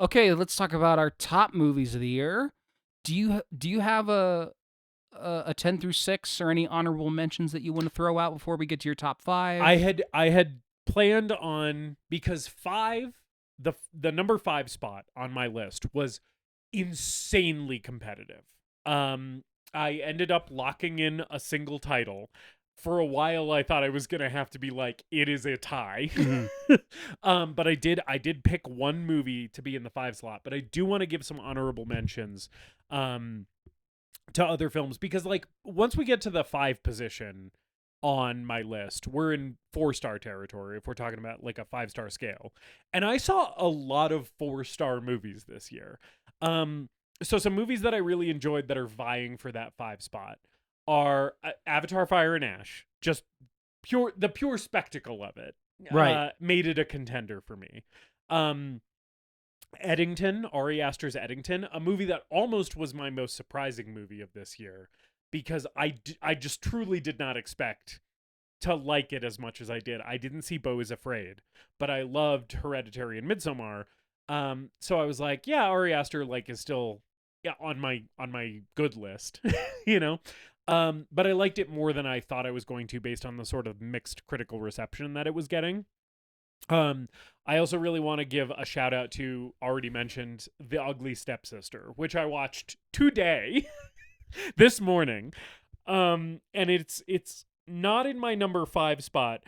Okay, let's talk about our top movies of the year. Do you have a 10 through 6 or any honorable mentions that you want to throw out before we get to your top 5?
I had planned on, because 5, the number 5 spot on my list was insanely competitive. I ended up locking in a single title. For a while, I thought I was gonna have to be like, it is a tie.
Mm-hmm.
But I did pick one movie to be in the 5 slot. But I do want to give some honorable mentions to other films, because, like, once we get to the 5 position on my list, we're in 4-star territory if we're talking about like a 5-star scale. And I saw a lot of 4-star movies this year. So some movies that I really enjoyed that are vying for that 5 spot are Avatar: Fire and Ash. Just the pure spectacle of it,
Right.
made it a contender for me. Eddington, Ari Aster's Eddington, a movie that almost was my most surprising movie of this year, because I just truly did not expect to like it as much as I did. I didn't see Beau is Afraid, but I loved Hereditary and Midsommar. So I was like, yeah, Ari Aster, like, is still on my good list, but I liked it more than I thought I was going to, based on the sort of mixed critical reception that it was getting. I also really want to give a shout out to, already mentioned, The Ugly Stepsister, which I watched today, this morning. And it's not in my number 5 spot,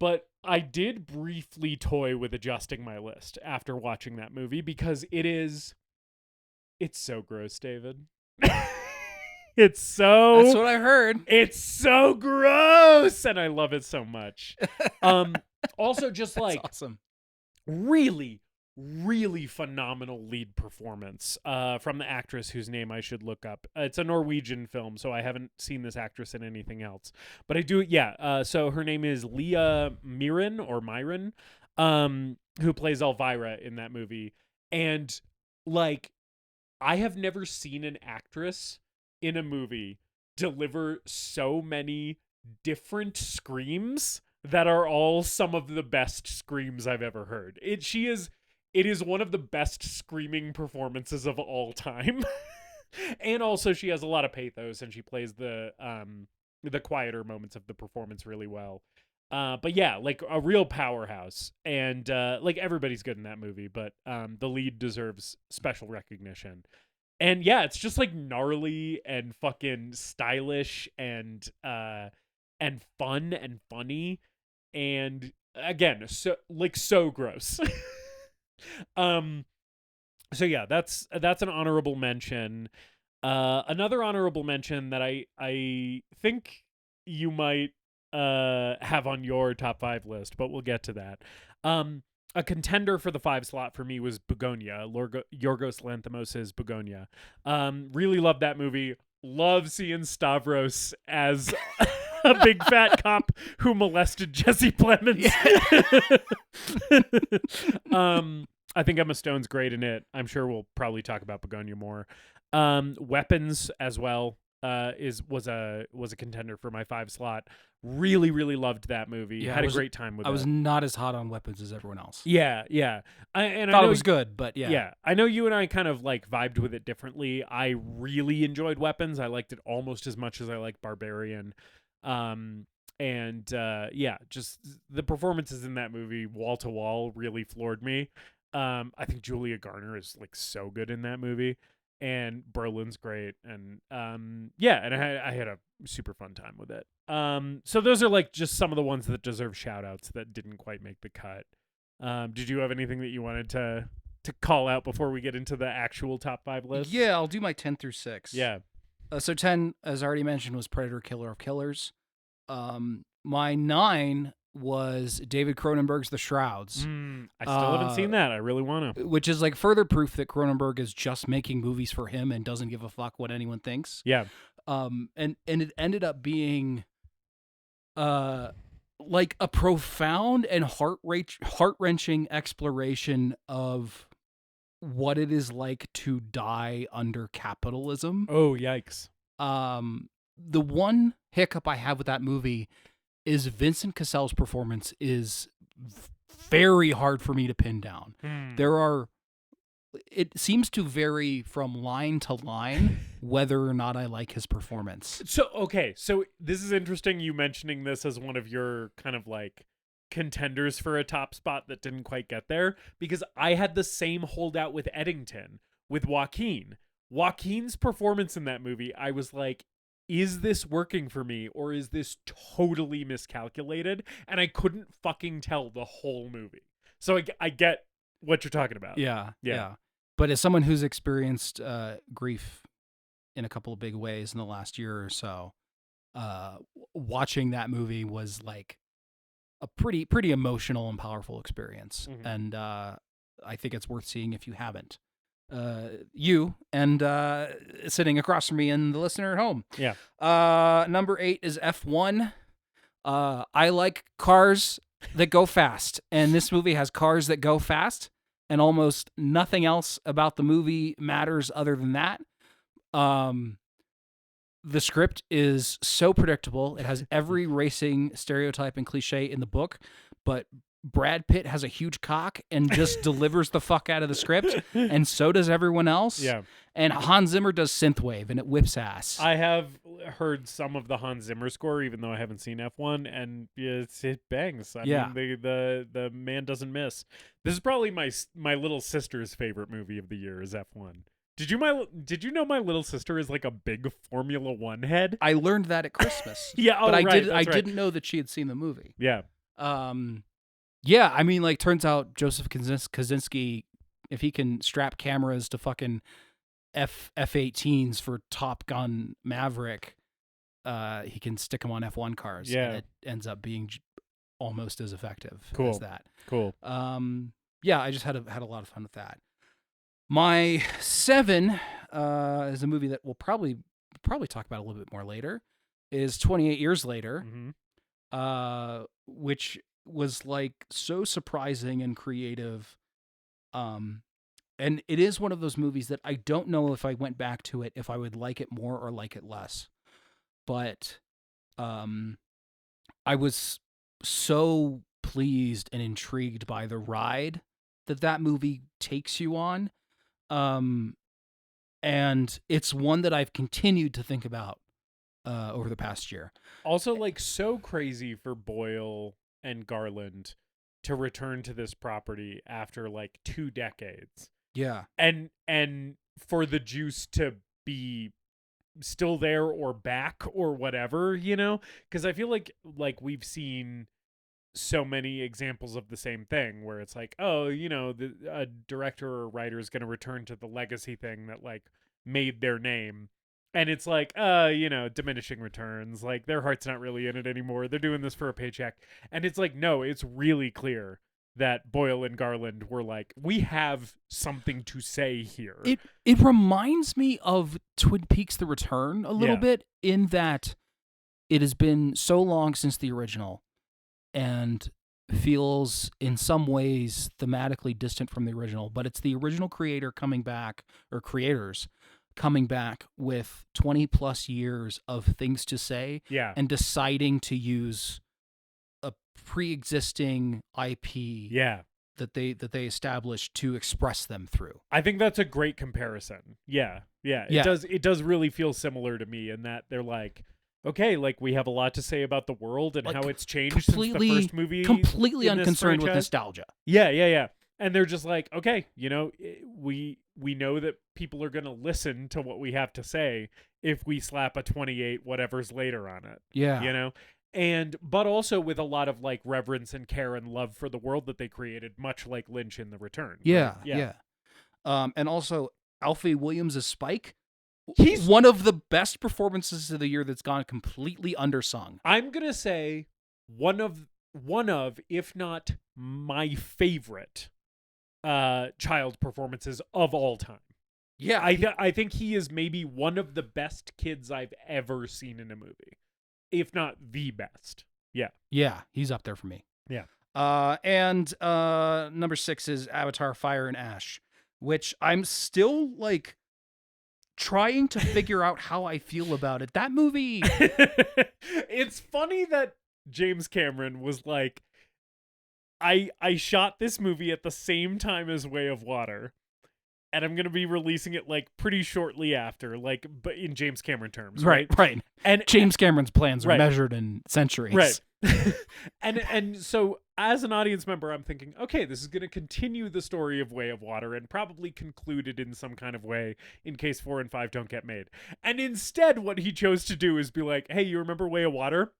but I did briefly toy with adjusting my list after watching that movie, because it's so gross, David.
That's what I heard.
It's so gross, and I love it so much. Also, just like,
awesome.
really, really phenomenal lead performance from the actress whose name I should look up. It's a Norwegian film, so I haven't seen this actress in anything else. But I do, yeah. So her name is Leah Miron, who plays Elvira in that movie. And, like, I have never seen an actress in a movie deliver so many different screams that are all some of the best screams I've ever heard. It is one of the best screaming performances of all time. And also, she has a lot of pathos, and she plays the quieter moments of the performance really well. But yeah, like, a real powerhouse, and like, everybody's good in that movie, but the lead deserves special recognition. And yeah, it's just, like, gnarly and fucking stylish and fun and funny, and again, so gross. So yeah, that's an honorable mention. Another honorable mention that I think you might have on your top 5 list, but we'll get to that. A contender for the 5 slot for me was Begonia, Yorgos Lanthimos' Begonia. Really loved that movie. Love seeing Stavros as a big fat cop who molested Jesse Plemons. I think Emma Stone's great in it. I'm sure we'll probably talk about Begonia more. Weapons as well was a contender for my 5 slot. Really, really loved that movie.
Yeah,
Had a great time with it.
I was not as hot on Weapons as everyone else.
Yeah.
I thought it was good, but yeah.
Yeah, I know you and I kind of, like, vibed with it differently. I really enjoyed Weapons. I liked it almost as much as I liked Barbarian. And yeah, just the performances in that movie, wall to wall, really floored me. I think Julia Garner is like so good in that movie, and Berlin's great, and yeah, and I had a super fun time with it. So those are like just some of the ones that deserve shout outs that didn't quite make the cut. Did you have anything that you wanted to call out before we get into the actual top 5 list?
Yeah, I'll do my 10 through 6.
Yeah.
So 10, as I already mentioned, was Predator Killer of Killers. My 9 was David Cronenberg's The Shrouds.
I still haven't seen that. I really want to.
Which is like further proof that Cronenberg is just making movies for him and doesn't give a fuck what anyone thinks.
Yeah.
And it ended up being like a profound and heart-wrenching exploration of what it is like to die under capitalism.
Oh, yikes.
The one hiccup I have with that movie is Vincent Cassel's performance is very hard for me to pin down. It seems to vary from line to line whether or not I like his performance.
So, okay. So this is interesting, you mentioning this as one of your kind of like contenders for a top spot that didn't quite get there, because I had the same holdout with Eddington, with Joaquin. Joaquin's performance in that movie, I was like, is this working for me or is this totally miscalculated? And I couldn't fucking tell the whole movie. So I get what you're talking about.
Yeah. But as someone who's experienced grief in a couple of big ways in the last year or so, watching that movie was like a pretty emotional and powerful experience.
Mm-hmm.
And I think it's worth seeing if you haven't. You and sitting across from me and the listener at home.
Yeah.
Number 8 is F1. I like cars that go fast, and this movie has cars that go fast, and almost nothing else about the movie matters other than that. The script is so predictable. It has every racing stereotype and cliche in the book, but Brad Pitt has a huge cock and just delivers the fuck out of the script, and so does everyone else.
Yeah.
And Hans Zimmer does synthwave, and it whips ass.
I have heard some of the Hans Zimmer score, even though I haven't seen F1, and it bangs. I mean, the man doesn't miss. This is probably my little sister's favorite movie of the year is F1. Did you know my little sister is like a big Formula One head?
I learned that at Christmas.
Yeah,
but
right,
I didn't know that she had seen the movie.
Yeah.
Yeah, I mean, like, turns out Joseph Kosinski, if he can strap cameras to fucking F-18s for Top Gun Maverick, he can stick them on F1 cars.
Yeah.
And it ends up being almost as effective
Cool.
as that.
Cool.
Yeah, I just had a lot of fun with that. My 7 is a movie that we'll probably talk about a little bit more later, is 28 Years Later, which was like so surprising and creative. And it is one of those movies that I don't know if I went back to it, if I would like it more or like it less. But I was so pleased and intrigued by the ride that movie takes you on. And it's one that I've continued to think about over the past year.
Also, like, so crazy for Boyle and Garland to return to this property after like 2 decades.
Yeah.
And for the juice to be still there or back or whatever, you know? Because I feel like we've seen so many examples of the same thing where it's like, oh, you know, a director or writer is going to return to the legacy thing that like made their name. And it's like, you know, diminishing returns. Like, their heart's not really in it anymore. They're doing this for a paycheck. And it's like, no, it's really clear that Boyle and Garland were like, we have something to say here.
It reminds me of Twin Peaks: The Return a little bit, in that it has been so long since the original and feels in some ways thematically distant from the original, but it's the original creator coming back, or creators coming back with 20 plus years of things to say, and deciding to use a pre-existing IP that they established to express them through.
I think that's a great comparison. It does really feel similar to me in that they're like, okay, like we have a lot to say about the world and
Like,
how it's changed since the first movie.
completely
in this
unconcerned with
franchise.
nostalgia.
Yeah. And they're just like, okay, we know that people are going to listen to what we have to say if we slap a 28 whatever's later on it.
Yeah.
But also with a lot of like reverence and care and love for the world that they created, much like Lynch in The Return.
Yeah,
right?
yeah. And also Alfie Williams as Spike.
He's
one of the best performances of the year that's gone completely undersung.
I'm going to say one of, if not my favorite child performances of all time.
Yeah,
I think he is maybe one of the best kids I've ever seen in a movie, if not the best.
Yeah, he's up there for me.
Yeah.
And number 6 is Avatar: Fire and Ash, which I'm still like trying to figure out how I feel about it. That movie.
It's funny that James Cameron was like, I shot this movie at the same time as Way of Water, and I'm gonna be releasing it like pretty shortly after, like, but in James Cameron terms, right?
Right.
And
James Cameron's plans are
Right.
measured in centuries.
right. and so as an audience member, I'm thinking, okay, this is gonna continue the story of Way of Water and probably conclude it in some kind of way in case 4 and 5 don't get made. And instead, what he chose to do is be like, hey, you remember Way of Water?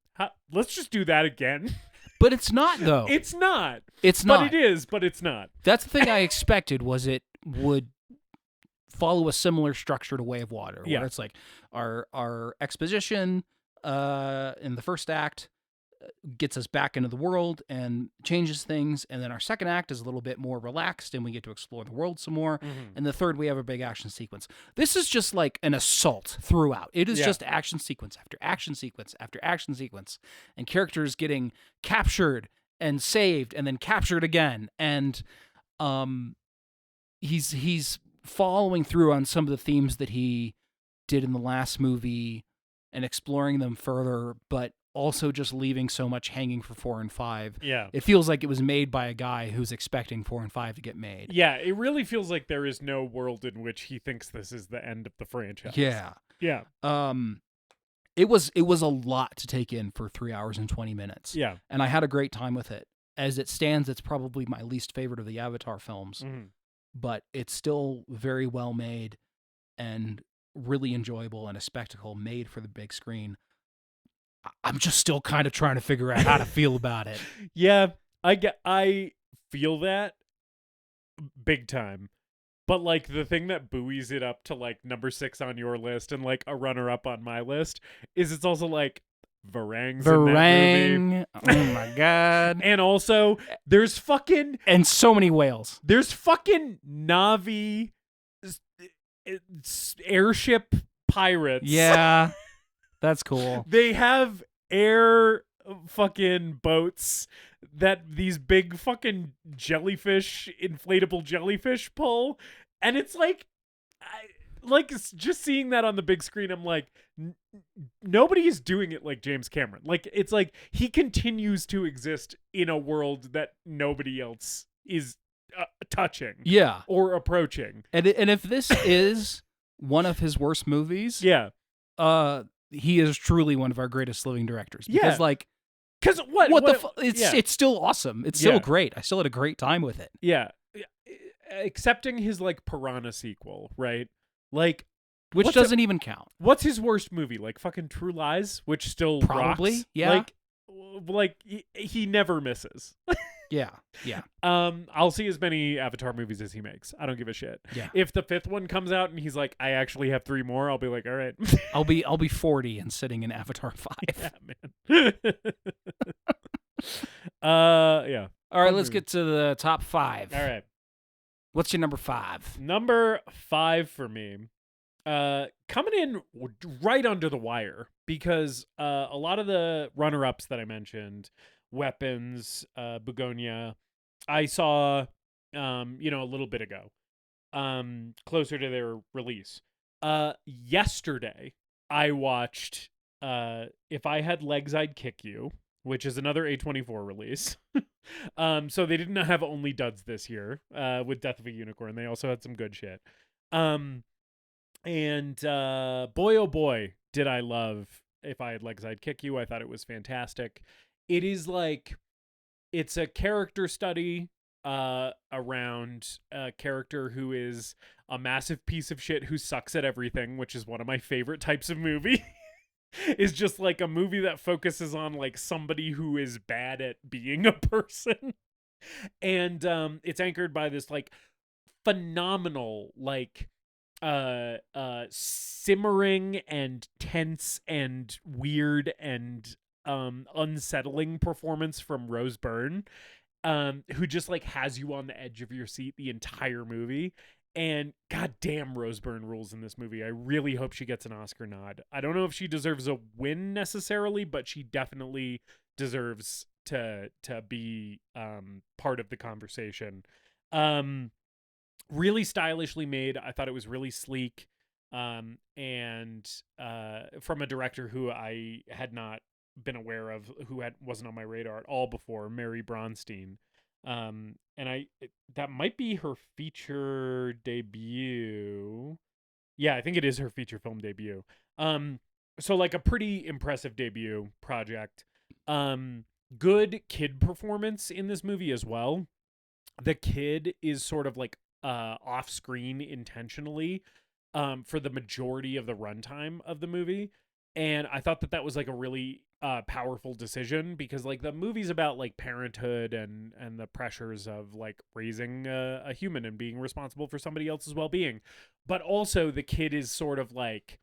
Let's just do that again.
But it's not though.
It's not.
It's not.
But it is, but it's not.
That's the thing I expected, was it would follow a similar structure to Way of Water, where
Yeah.
it's like our exposition in the first act gets us back into the world and changes things, and then our second act is a little bit more relaxed and we get to explore the world some more, and the third we have a big action sequence. This is just like an assault throughout. It is
Yeah.
just action sequence after action sequence after action sequence, and characters getting captured and saved and then captured again, and he's following through on some of the themes that he did in the last movie and exploring them further, but also just leaving so much hanging for 4 and 5.
Yeah.
It feels like it was made by a guy who's expecting 4 and 5 to get made.
Yeah, it really feels like there is no world in which he thinks this is the end of the franchise.
Yeah.
Yeah.
It was a lot to take in for 3 hours and 20 minutes.
Yeah.
And I had a great time with it. As it stands, it's probably my least favorite of the Avatar films, but it's still very well made and really enjoyable and a spectacle made for the big screen. I'm just still kind of trying to figure out how to feel about it.
Yeah, I feel that big time. But like the thing that buoys it up to like number 6 on your list and like a runner up on my list is it's also like Varang's in that movie.
Oh my god.
And also there's fucking
so many whales.
There's fucking Na'vi airship pirates.
Yeah. That's cool.
They have air fucking boats that these big fucking jellyfish, inflatable jellyfish pull. And it's like, just seeing that on the big screen, I'm like, nobody is doing it like James Cameron. Like, it's like he continues to exist in a world that nobody else is touching.
Yeah.
Or approaching.
And if this is one of his worst movies,
Yeah.
he is truly one of our greatest living directors. Because
Yeah.
like,
Because
it's still awesome. It's still great. I still had a great time with it.
Yeah. Accepting his like Piranha sequel, right? Like,
Which doesn't even count.
what's his worst movie? Like fucking True Lies, which still
Probably,
rocks?
yeah.
Like he never misses.
Yeah. Yeah.
I'll see as many Avatar movies as he makes. I don't give a shit.
Yeah.
If the 5th one comes out and he's like, I actually have 3 more, I'll be like, all right.
I'll be 40 and sitting in Avatar 5.
Yeah, man. Yeah.
All right,
Fun
let's
movie.
get to the top 5.
All right.
What's your number 5?
Number 5 for me, coming in right under the wire because a lot of the runner-ups that I mentioned, Weapons, Begonia, I saw, a little bit ago, closer to their release. Yesterday, I watched If I Had Legs, I'd Kick You, which is another A24 release. So they didn't have only duds this year with Death of a Unicorn. They also had some good shit. And boy, oh boy, did I love If I Had Legs, I'd Kick You. I thought it was fantastic. It is like, it's a character study around a character who is a massive piece of shit who sucks at everything, which is one of my favorite types of movie. Is just like a movie that focuses on like somebody who is bad at being a person. And it's anchored by this like phenomenal like simmering and tense and weird and unsettling performance from Rose Byrne, who just like has you on the edge of your seat the entire movie. And goddamn, Rose Byrne rules in this movie. I really hope she gets an Oscar nod. I don't know if she deserves a win necessarily, but she definitely deserves to be part of the conversation. Really stylishly made. I thought it was really sleek, and from a director who I had not been aware of, who wasn't on my radar at all before, Mary Bronstein. And that might be her feature debut. Yeah, I think it is her feature film debut. So like a pretty impressive debut project. Good kid performance in this movie as well. The kid is sort of like off screen intentionally for the majority of the runtime of the movie. And I thought that was like a really powerful decision, because like the movie's about like parenthood and the pressures of like raising a human and being responsible for somebody else's well-being. But also the kid is sort of like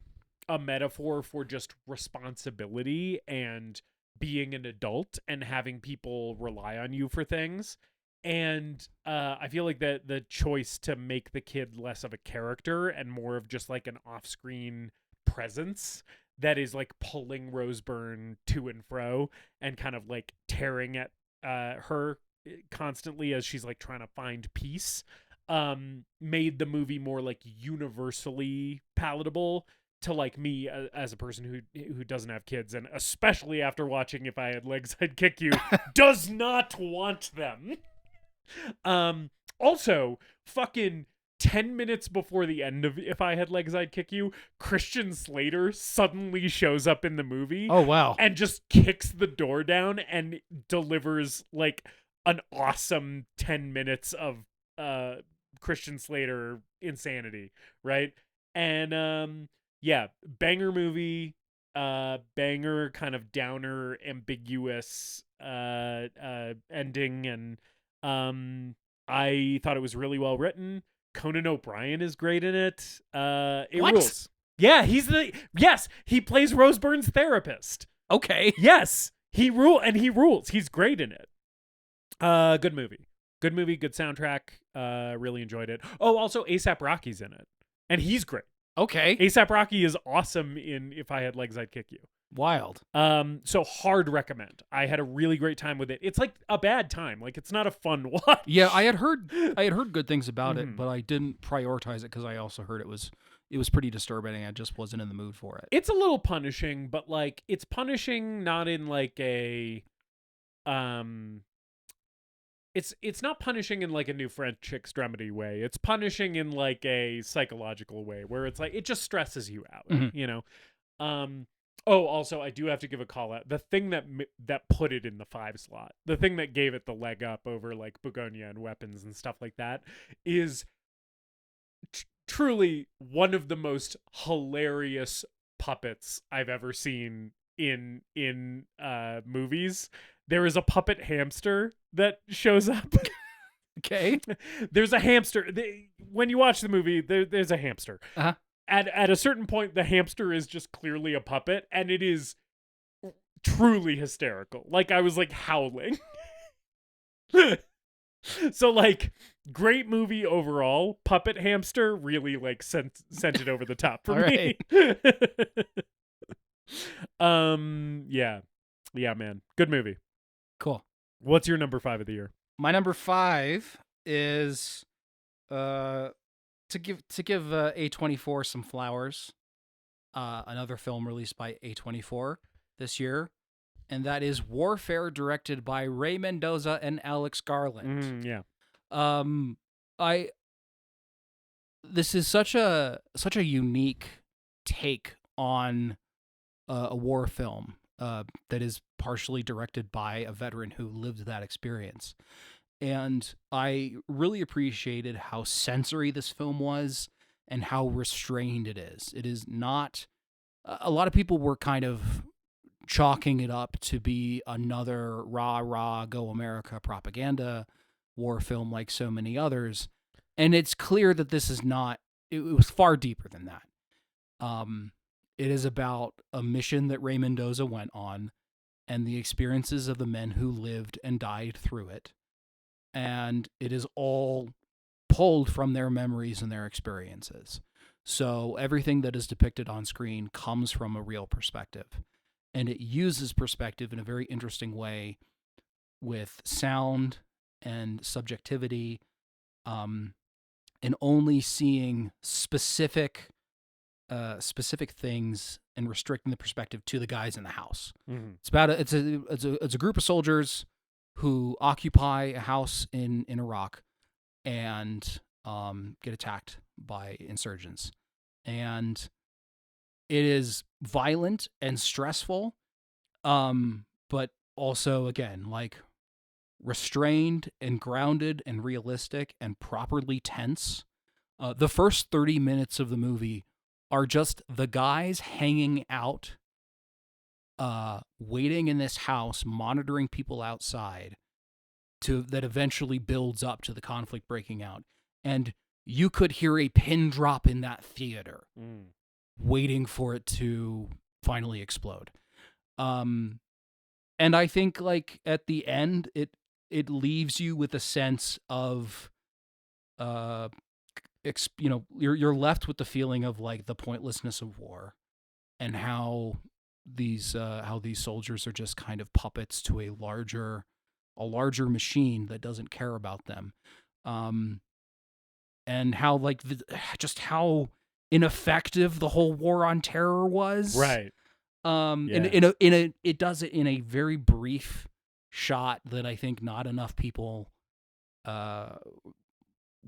a metaphor for just responsibility and being an adult and having people rely on you for things. And I feel like that the choice to make the kid less of a character and more of just like an off-screen presence that is like pulling Rose Byrne to and fro and kind of like tearing at her constantly as she's like trying to find peace, made the movie more like universally palatable to like me as a person who doesn't have kids, and especially after watching If I Had Legs, I'd Kick You, does not want them. Also, fucking 10 minutes before the end of If I Had Legs, I'd Kick You, Christian Slater suddenly shows up in the movie.
Oh, wow.
And just kicks the door down and delivers like an awesome 10 minutes of Christian Slater insanity, right? And yeah, banger movie, banger kind of downer, ambiguous ending, and I thought it was really well written. Conan O'Brien is great in it. It
What?
rules. Yeah, he plays Rose Byrne's therapist.
Okay.
Yes, he rules. He's great in it. Good movie, good soundtrack. Really enjoyed it. Oh, also A$AP Rocky's in it, and he's great.
Okay.
A$AP Rocky is awesome in If I Had Legs, I'd Kick You.
Wild.
So hard recommend. I had a really great time with it. It's like a bad time. Like, it's not a fun watch.
Yeah, I had heard good things about it, but I didn't prioritize it because I also heard it was pretty disturbing and I just wasn't in the mood for it.
It's a little punishing, but like it's punishing not in like a it's not punishing in like a New French Extremity way. It's punishing in like a psychological way where it's like it just stresses you out, you know. Oh, also, I do have to give a call out. The thing that put it in the 5 slot, the thing that gave it the leg up over like Begonia and Weapons and stuff like that, is truly one of the most hilarious puppets I've ever seen in movies. There is a puppet hamster that shows up.
Okay.
There's a hamster. When you watch the movie, there's a hamster.
Uh-huh.
At a certain point, the hamster is just clearly a puppet, and it is truly hysterical. Like, I was like howling. So like, great movie overall. Puppet hamster really like sent it over the top for me. Yeah, man, good movie.
Cool.
What's your number 5 of the year?
My number 5 is to give A24 some flowers. Another film released by A24 this year, and that is Warfare, directed by Ray Mendoza and Alex Garland.
Yeah.
This is such a unique take on a war film that is partially directed by a veteran who lived that experience. And I really appreciated how sensory this film was and how restrained it is. It is not. A lot of people were kind of chalking it up to be another rah rah go America propaganda war film like so many others, and it's clear that this is not. It was far deeper than that. It is about a mission that Ray Mendoza went on, and the experiences of the men who lived and died through it, and it is all pulled from their memories and their experiences. So everything that is depicted on screen comes from a real perspective. And it uses perspective in a very interesting way with sound and subjectivity, and only seeing specific things and restricting the perspective to the guys in the house.
Mm-hmm.
It's a group of soldiers who occupy a house in Iraq and get attacked by insurgents. And it is violent and stressful, but also, again, like restrained and grounded and realistic and properly tense. The first 30 minutes of the movie are just the guys hanging out, waiting in this house, monitoring people outside, that eventually builds up to the conflict breaking out. And you could hear a pin drop in that theater, waiting for it to finally explode. And I think, like, at the end, it leaves you with a sense of, you're left with the feeling of, like, the pointlessness of war and how these soldiers are just kind of puppets to a larger machine that doesn't care about them. And how, like, just how ineffective the whole war on terror was.
Right.
And it does it in a very brief shot that I think not enough people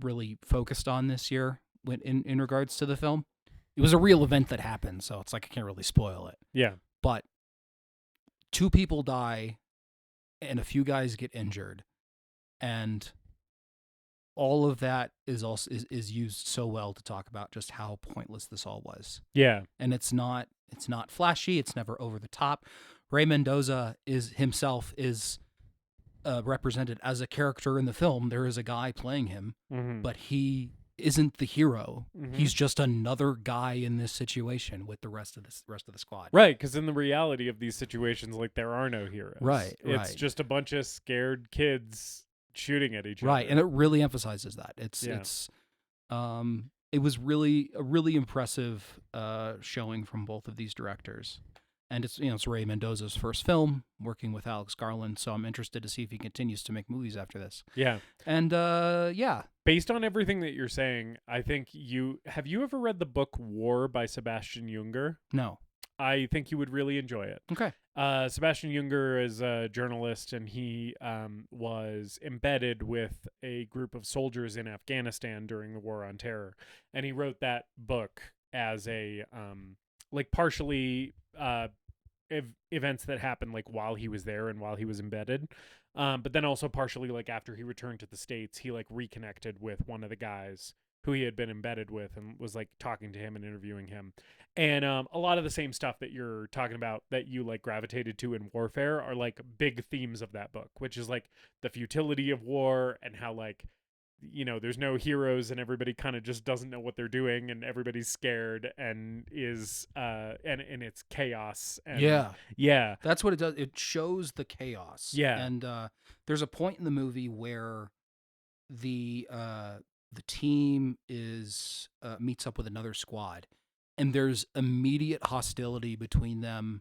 really focused on this year when in regards to the film. It was a real event that happened, so it's like I can't really spoil it.
Yeah.
But 2 people die and a few guys get injured, and all of that is used so well to talk about just how pointless this all was.
Yeah.
And it's not flashy. It's never over the top. Ray Mendoza is represented as a character in the film. There is a guy playing him, but he isn't the hero. He's just another guy in this situation with the rest of the squad.
Right, because in the reality of these situations, like, there are no heroes.
Right.
It's just a bunch of scared kids shooting at each other.
Right, and it really emphasizes that. It was really a really impressive showing from both of these directors. And it's Ray Mendoza's first film working with Alex Garland, so I'm interested to see if he continues to make movies after this.
Yeah.
And yeah.
Based on everything that you're saying, I think have you ever read the book War by Sebastian Junger?
No.
I think you would really enjoy it.
Okay.
Sebastian Junger is a journalist, and he was embedded with a group of soldiers in Afghanistan during the War on Terror. And he wrote that book as a, partially events that happened, like, while he was there and while he was embedded. But then also partially, like, after he returned to the States, he, like, reconnected with one of the guys who he had been embedded with and was, like, talking to him and interviewing him. And a lot of the same stuff that you're talking about that you, like, gravitated to in Warfare are, like, big themes of that book, which is, like, the futility of war and how, like, there's no heroes and everybody kind of just doesn't know what they're doing and everybody's scared and is and it's chaos. And yeah,
that's what it does. It shows the chaos.
Yeah.
And there's a point in the movie where the team meets up with another squad, and there's immediate hostility between them,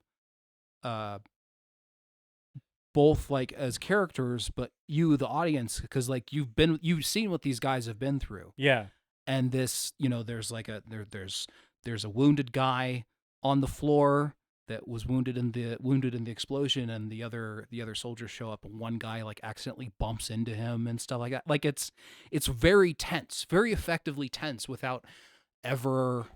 both, like, as characters, but you, the audience, because, like, you've seen what these guys have been through.
Yeah.
And this, there's like there's a wounded guy on the floor that was wounded in the explosion, and the other soldiers show up, and one guy, like, accidentally bumps into him and stuff like that. Like, it's very tense, very effectively tense, without ever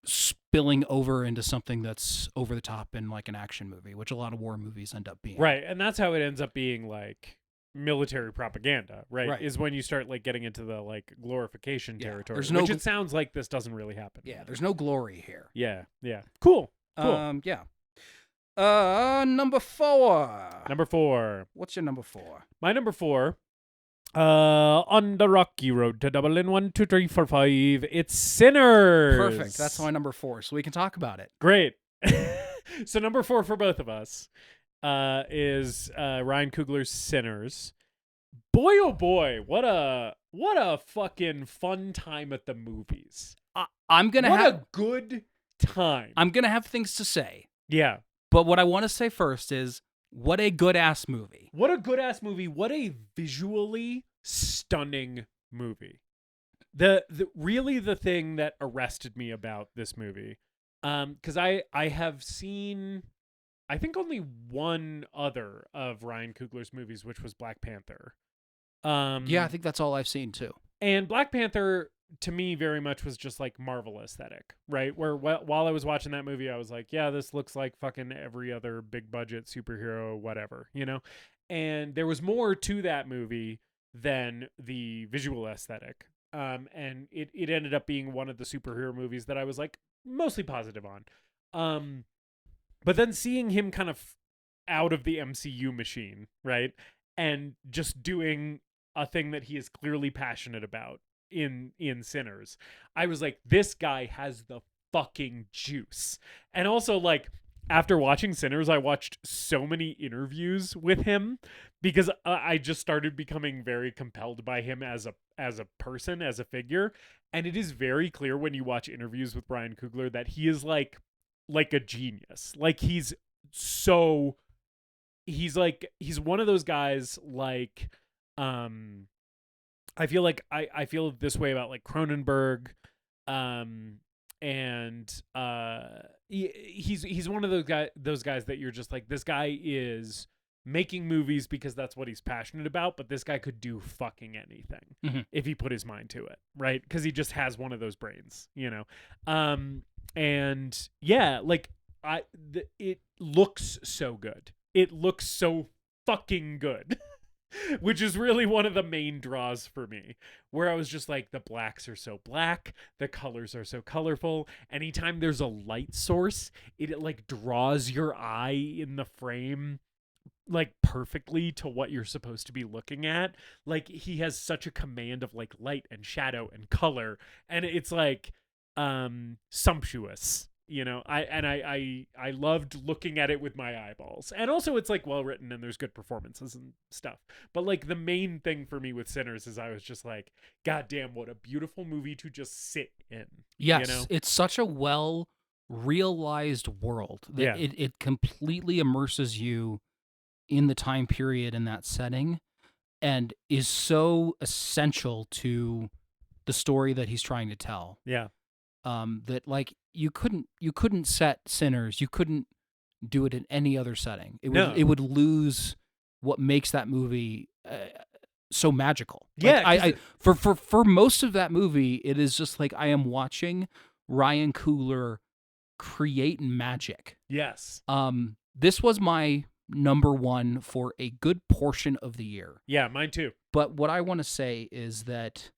spilling over into something that's over the top in like an action movie, which a lot of war movies end up being.
Right, and that's how it ends up being like military propaganda, right?
Right.
Is when you start like getting into the like glorification
Yeah,
territory,
there's no
which
gl-
it sounds like this doesn't really happen.
Yeah, there's no glory here.
Yeah, cool.
Yeah. Number 4.
Number 4.
What's your number 4?
My number 4. On the rocky road to Dublin, 1, 2, 3, 4, 5. It's Sinners.
Perfect. That's my number 4, so we can talk about it.
Great. So number 4 for both of us is Ryan Coogler's Sinners. Boy, oh boy, what a fucking fun time at the movies.
I'm gonna
What
have
a good time.
I'm gonna have things to say,
Yeah.
but what I want to say first is, what a good ass movie.
What a good ass movie. What a visually stunning movie. The really the thing that arrested me about this movie, because I have seen, I think, only one other of Ryan Coogler's movies, which was Black Panther.
Yeah, I think that's all I've seen too.
And Black Panther, to me, very much was just like Marvel aesthetic, right? Where while I was watching that movie, I was like, yeah, this looks like fucking every other big budget superhero, whatever, you know? And there was more to that movie than the visual aesthetic. And it ended up being one of the superhero movies that I was like mostly positive on. But then seeing him kind of out of the MCU machine, right? And just doing a thing that he is clearly passionate about in Sinners, I was like, this guy has the fucking juice. And also, like, after watching Sinners, I watched so many interviews with him because I just started becoming very compelled by him as a person, as a figure. And it is very clear when you watch interviews with Ryan Coogler that he is like a genius. Like, he's one of those guys, like, I feel like I feel this way about like Cronenberg, and he's one of those guys that you're just like, this guy is making movies because that's what he's passionate about, but this guy could do fucking anything if he put his mind to it, right? Because he just has one of those brains, you know. And yeah, like it looks so good. It looks so fucking good. Which is really one of the main draws for me, where I was just like, the blacks are so black, the colors are so colorful. Anytime there's a light source, it like draws your eye in the frame like perfectly to what you're supposed to be looking at. Like, he has such a command of like light and shadow and color, and it's like sumptuous. You know, I loved looking at it with my eyeballs. And also it's like well written and there's good performances and stuff. But like the main thing for me with Sinners is I was just like, God damn, what a beautiful movie to just sit in.
Yes,
you know?
It's such a well realized world that
Yeah.
it completely immerses you in the time period in that setting, and is so essential to the story that he's trying to tell.
Yeah.
That like you couldn't set Sinners, you couldn't do it in any other setting. It would lose what makes that movie so magical.
Yeah,
like, for most of that movie, it is just like I am watching Ryan Coogler create magic.
Yes.
This was my number 1 for a good portion of the year.
Yeah, mine too.
But what I want to say is that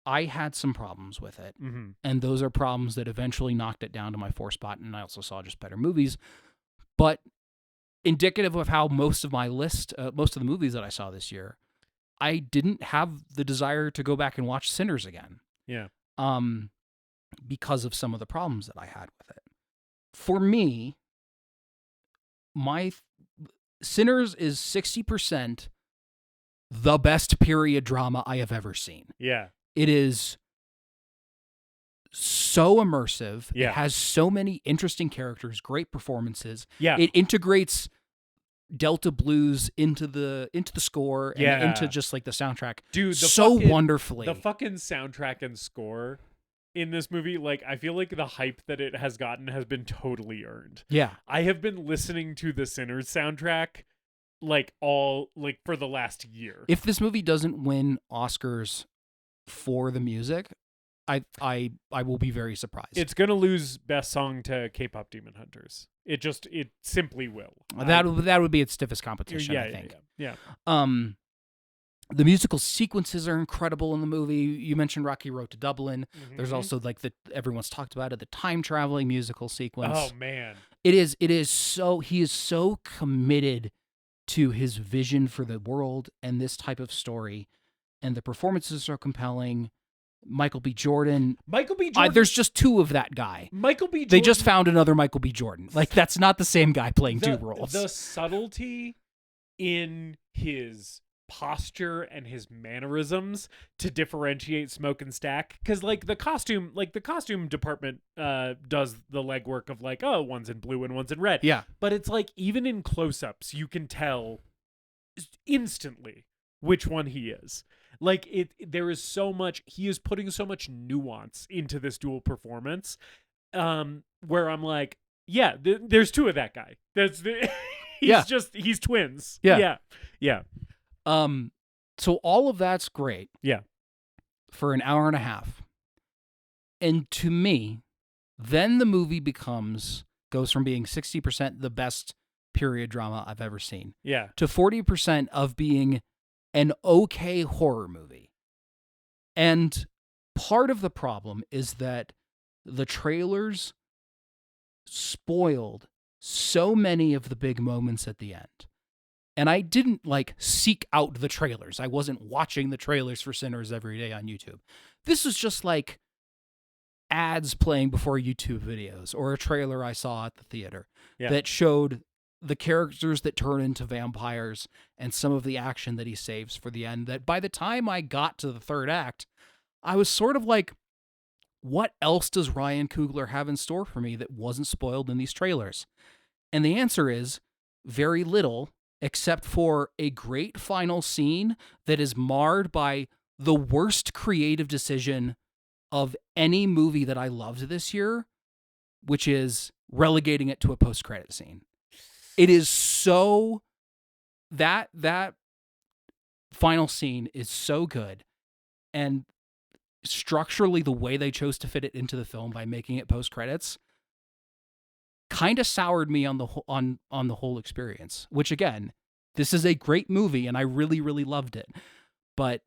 I had some problems with it, and those are problems that eventually knocked it down to my 4 spot, and I also saw just better movies. But indicative of how most of my list, most of the movies that I saw this year, I didn't have the desire to go back and watch Sinners again.
Yeah.
Because of some of the problems that I had with it. For me, my Sinners is 60% the best period drama I have ever seen.
Yeah.
It is so immersive.
Yeah.
It has so many interesting characters, great performances.
Yeah.
It integrates Delta blues into the score and into just like the soundtrack.
Dude,
wonderfully.
The fucking soundtrack and score in this movie, like, I feel like the hype that it has gotten has been totally earned.
Yeah.
I have been listening to the Sinners soundtrack for the last year.
If this movie doesn't win Oscars for the music, I will be very surprised.
It's gonna lose best song to K-pop Demon Hunters. It simply will.
That would be its stiffest competition, I think.
Yeah.
The musical sequences are incredible in the movie. You mentioned Rocky Road to Dublin.
Mhm.
There's also like everyone's talked about it, the time traveling musical sequence.
Oh man.
It is so he is so committed to his vision for the world and this type of story, and the performances are compelling. Michael B. Jordan. There's just two of that guy.
Michael B. Jordan.
They just found another Michael B. Jordan. Like, that's not the same guy playing two roles.
The subtlety in his posture and his mannerisms to differentiate Smoke and Stack, because like the costume department does the legwork of like, oh, one's in blue and one's in red.
Yeah.
But it's like even in close-ups you can tell instantly which one he is. Like there is so much, he is putting so much nuance into this dual performance, where I'm like, yeah, there's two of that guy. He's twins.
Yeah.
Yeah.
So all of that's great.
Yeah.
For an hour and a half. And to me, then the movie goes from being 60% the best period drama I've ever seen.
Yeah.
To 40% of being an okay horror movie. And part of the problem is that the trailers spoiled so many of the big moments at the end. And I didn't like seek out the trailers. I wasn't watching the trailers for Sinners every day on YouTube. This was just like ads playing before YouTube videos or a trailer I saw at the theater that showed the characters that turn into vampires and some of the action that he saves for the end, that by the time I got to the third act, I was sort of like, what else does Ryan Coogler have in store for me that wasn't spoiled in these trailers? And the answer is very little, except for a great final scene that is marred by the worst creative decision of any movie that I loved this year, which is relegating it to a post-credit scene. It is so that final scene is so good, and structurally the way they chose to fit it into the film by making it post credits kind of soured me on the whole experience. Which again, this is a great movie and I really, really loved it, but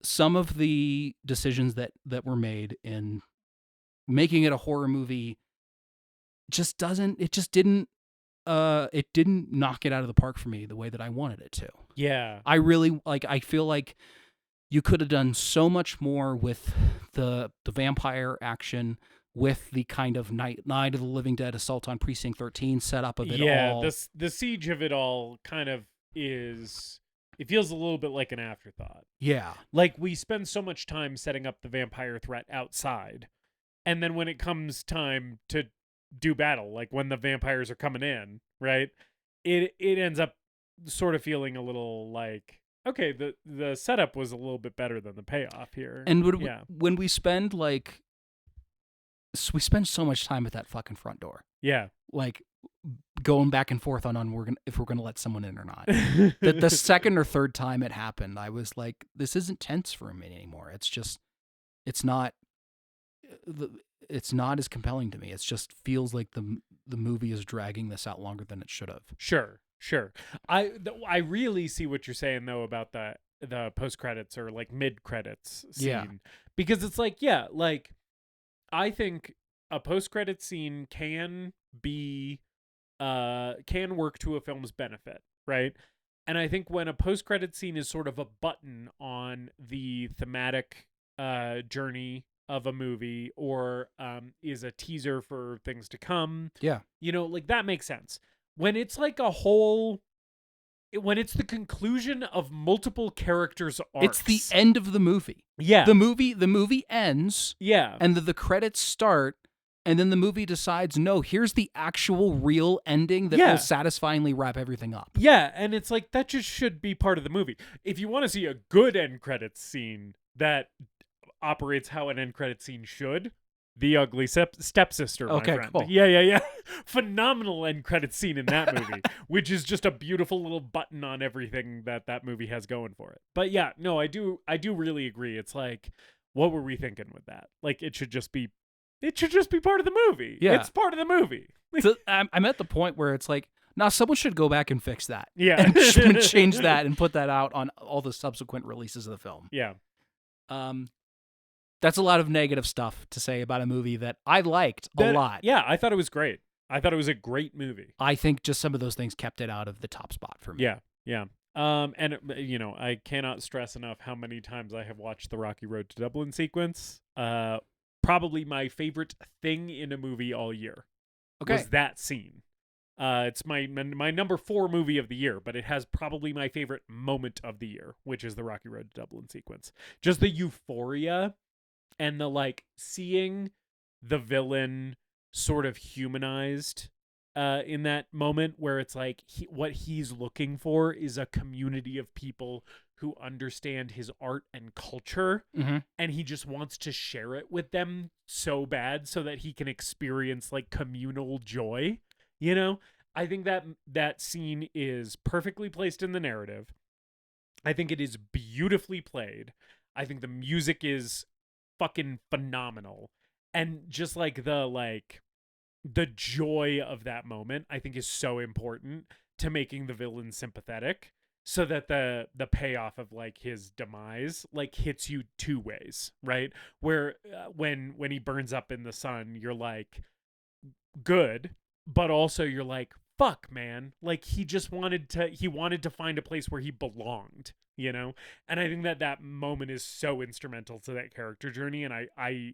some of the decisions that were made in making it a horror movie didn't knock it out of the park for me the way that I wanted it to.
Yeah.
I feel like you could have done so much more with the vampire action, with the kind of Night of the Living Dead Assault on Precinct 13 setup of it all.
Yeah, the siege of it all kind of is, it feels a little bit like an afterthought.
Yeah.
Like we spend so much time setting up the vampire threat outside, and then when it comes time to do battle, like when the vampires are coming in, right? It ends up sort of feeling a little like, okay, the setup was a little bit better than the payoff here.
And when we spend so much time at that fucking front door. Yeah. Like going back and forth on if we're gonna let someone in or not. the second or third time it happened, I was like, this isn't tense for me anymore. It's not as compelling to me. It just feels like the movie is dragging this out longer than it should have. Sure.
I really see what you're saying though about the post credits or like mid credits scene.
Yeah.
Because it's like, I think a post credit scene can work to a film's benefit, right? And I think when a post credit scene is sort of a button on the thematic journey of a movie, or is a teaser for things to come.
Yeah.
Like that makes sense. When it's like when it's the conclusion of multiple characters' arcs.
It's the end of the movie.
Yeah.
The movie ends.
Yeah.
And the credits start, and then the movie decides, no, here's the actual real ending that will satisfyingly wrap everything up.
Yeah, and it's like that just should be part of the movie. If you want to see a good end credits scene that operates how an end credit scene should, The Ugly Stepsister, my friend.
Cool.
Yeah. Phenomenal end credit scene in that movie, which is just a beautiful little button on everything that movie has going for it. But yeah, no, I do really agree. It's like what were we thinking with that? Like, it should just be part of the movie.
Yeah.
It's part of the movie.
So I'm at the point where it's like, now someone should go back and fix that.
Yeah.
And change that and put that out on all the subsequent releases of the film.
Yeah.
That's a lot of negative stuff to say about a movie that I liked a lot.
Yeah, I thought it was great. I thought it was a great movie.
I think just some of those things kept it out of the top spot for me.
Yeah, yeah. And I cannot stress enough how many times I have watched the Rocky Road to Dublin sequence. Probably my favorite thing in a movie all year.
Okay.
Was that scene. It's my number 4 movie of the year, but it has probably my favorite moment of the year, which is the Rocky Road to Dublin sequence. Just the euphoria and the like seeing the villain sort of humanized in that moment where it's like what he's looking for is a community of people who understand his art and culture, and he just wants to share it with them so bad so that he can experience like communal joy. You know, I think that scene is perfectly placed in the narrative. I think it is beautifully played. I think the music is fucking phenomenal. And just like the joy of that moment, I think is so important to making the villain sympathetic so that the payoff of like his demise like hits you 2 ways, right? Where when he burns up in the sun, you're like good, but also you're like, fuck, man. Like he wanted to find a place where he belonged, you know? And I think that moment is so instrumental to that character journey. And I